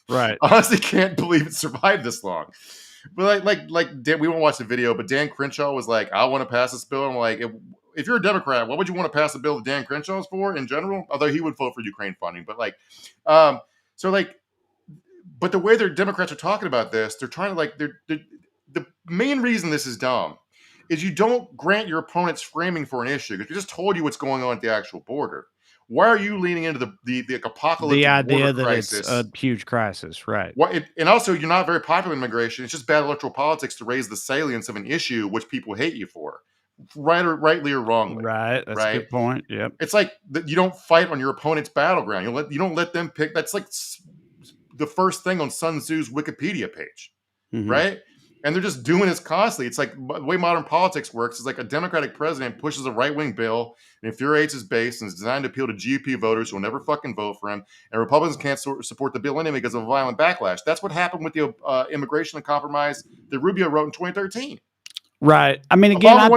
Right. I honestly can't believe it survived this long. But we won't watch the video. But Dan Crenshaw was like, "I want to pass this bill." I'm like, if you're a Democrat, what would you want to pass a bill that Dan Crenshaw's for in general? Although he would vote for Ukraine funding, but like, so like, but the way their Democrats are talking about this, they're trying to like, the main reason this is dumb is you don't grant your opponents framing for an issue because we just told you what's going on at the actual border. Why are you leaning into the apocalyptic The idea border that crisis? it's a huge crisis, right? And also, you're not very popular in immigration. It's just bad electoral politics to raise the salience of an issue which people hate you for, rightly or wrongly. Right. That's a good point. Yep. It's like you don't fight on your opponent's battleground. You don't let them pick. That's like the first thing on Sun Tzu's Wikipedia page, right? And they're just doing this constantly. It's like the way modern politics works is like a Democratic president pushes a right-wing bill and infuriates his base and is designed to appeal to GOP voters who will never fucking vote for him. And Republicans can't support the bill anyway because of a violent backlash. That's what happened with the immigration and compromise that Rubio wrote in 2013. Right. I mean, again, I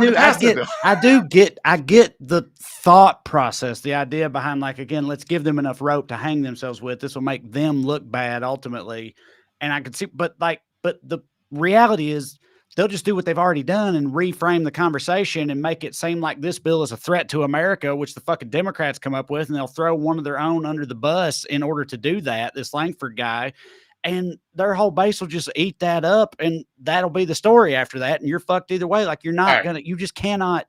get the thought process, the idea behind like, again, let's give them enough rope to hang themselves with. This will make them look bad ultimately. And I could see, but the reality is they'll just do what they've already done and reframe the conversation and make it seem like this bill is a threat to America, which the fucking Democrats come up with. And they'll throw one of their own under the bus in order to do that. This Langford guy. And their whole base will just eat that up, and that'll be the story after that. And you're fucked either way. Like you can't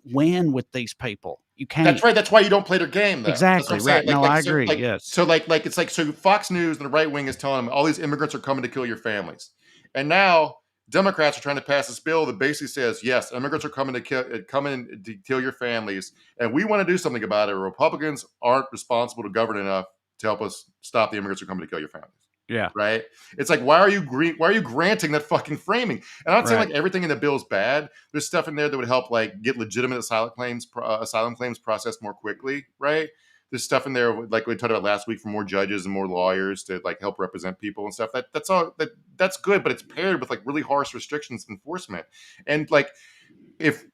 win with these people. You can't. That's right. That's why you don't play their game, though. Exactly. Right. No, I agree. Yes. So it's like, so Fox News and the right wing is telling them all these immigrants are coming to kill your families. And now Democrats are trying to pass this bill that basically says, yes, immigrants are coming to kill your families. And we want to do something about it. Republicans aren't responsible to govern enough to help us stop the immigrants who are coming to kill your families. Yeah. Right. It's like, why are you granting that fucking framing? And I'm not saying like everything in the bill is bad. There's stuff in there that would help like get legitimate asylum claims processed more quickly. Right. There's stuff in there like we talked about last week for more judges and more lawyers to like help represent people and stuff. That's all that's good, but it's paired with like really harsh restrictions enforcement. And like if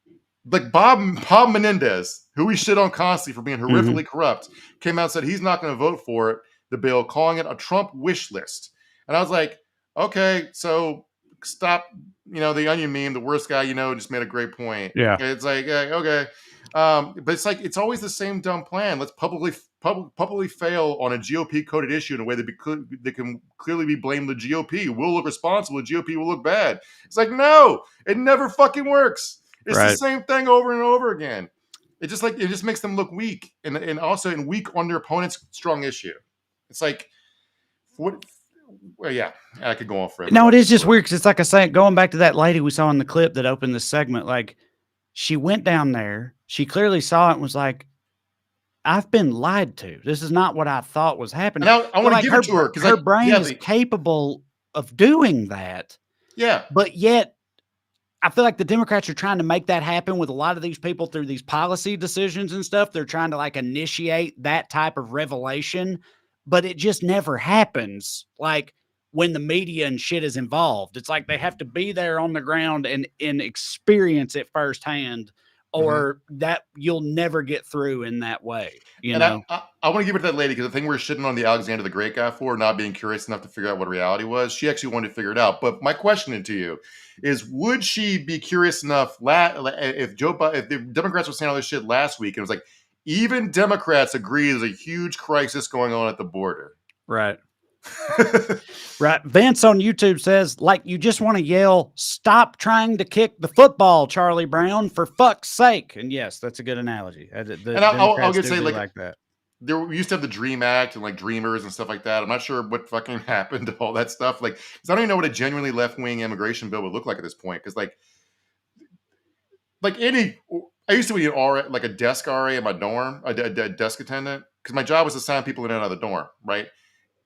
like Bob Menendez, who we shit on constantly for being horrifically corrupt, came out and said he's not going to vote for it. The bill, calling it a Trump wish list. And I was like, okay, so stop, the Onion meme, the worst guy just made a great point. Yeah. It's like, okay. But it's like, it's always the same dumb plan. Let's publicly fail on a GOP coded issue in a way that can clearly be blamed the GOP. We'll look responsible. The GOP will look bad. It's like, no, it never fucking works. It's the same thing over and over again. It just makes them look weak and also weak on their opponent's strong issue. It's like, what? Well, yeah, I could go on forever. No, it is just weird because it's like I say, going back to that lady we saw in the clip that opened this segment, like she went down there, she clearly saw it and was like, I've been lied to. This is not what I thought was happening. And I want to give it to her because her brain is capable of doing that. Yeah. But yet, I feel like the Democrats are trying to make that happen with a lot of these people through these policy decisions and stuff. They're trying to like initiate that type of revelation. But it just never happens like when the media and shit is involved. It's like they have to be there on the ground and experience it firsthand, or that you'll never get through in that way. I want to give it to that lady because the thing we're shitting on the Alexander the Great guy for not being curious enough to figure out what reality was, she actually wanted to figure it out. But my question to you is, would she be curious enough if the Democrats were saying all this shit last week and it was like, even Democrats agree there's a huge crisis going on at the border. Right. Right. Vince on YouTube says, like, you just want to yell, stop trying to kick the football, Charlie Brown, for fuck's sake. And yes, that's a good analogy. I'll just say like that. We used to have the Dream Act and like Dreamers and stuff like that. I'm not sure what fucking happened to all that stuff. Like, 'cause I don't even know what a genuinely left-wing immigration bill would look like at this point. Because I used to be a desk RA in my dorm, a desk attendant, because my job was to sign people in and out of the dorm, right?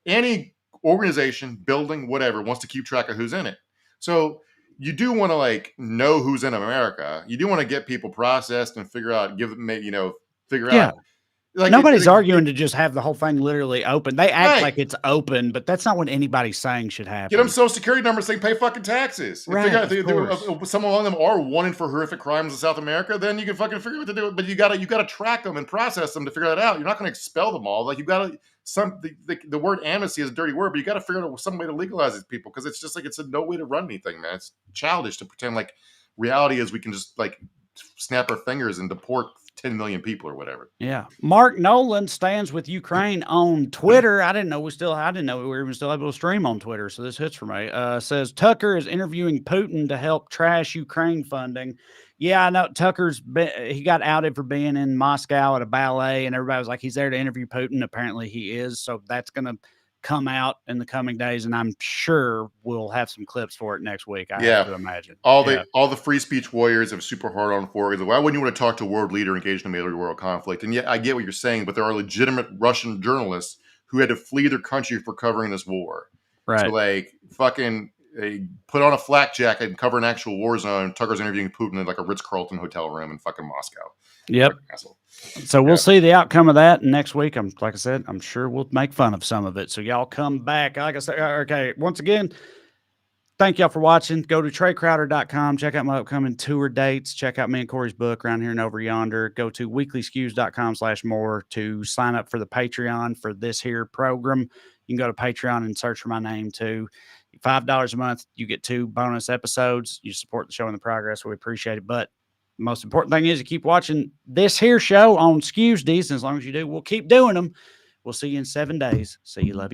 Any organization, building, whatever, wants to keep track of who's in it. So you do want to know who's in America. You do want to get people processed and figure out, out. Like Nobody's arguing to just have the whole thing literally open. They act Right. like it's open, but that's not what anybody's saying should happen. Get them social security numbers so they can pay fucking taxes. Right, If some among them are wanted for horrific crimes in South America, then you can fucking figure out what to do. But you gotta track them and process them to figure that out. You're not going to expel them all. Like you gotta the word amnesty is a dirty word, but you got to figure out some way to legalize these people because it's just like it's a no way to run anything, man. It's childish to pretend like reality is we can just like snap our fingers and deport 10 million people or whatever. Yeah. Mark Nolan stands with Ukraine on Twitter. I didn't know we were even still able to stream on Twitter. So this hits for me. Says Tucker is interviewing Putin to help trash Ukraine funding. Yeah, I know he got outed for being in Moscow at a ballet and everybody was like, he's there to interview Putin. Apparently he is. So that's going to come out in the coming days, and I'm sure we'll have some clips for it next week. I have to imagine. All the free speech warriors have super hard on for it. Why wouldn't you want to talk to a world leader engaged in a major world conflict? And yeah, I get what you're saying, but there are legitimate Russian journalists who had to flee their country for covering this war. Right. So like fucking put on a flak jacket and cover an actual war zone. Tucker's interviewing Putin in like a Ritz-Carlton hotel room in fucking Moscow. Yep. So we'll see the outcome of that. And next week, like I said, I'm sure we'll make fun of some of it. So y'all come back. Like I said, okay. Once again, thank y'all for watching. Go to TreyCrowder.com. Check out my upcoming tour dates. Check out me and Corey's book Around Here and Over Yonder. Go to weeklyskews.com/more to sign up for the Patreon for this here program. You can go to Patreon and search for my name too. $5 a month, you get 2 bonus episodes. You support the show and the progress. We appreciate it. But the most important thing is to keep watching this here show on Skews. And as long as you do, we'll keep doing them. We'll see you in 7 days. See you. Love you.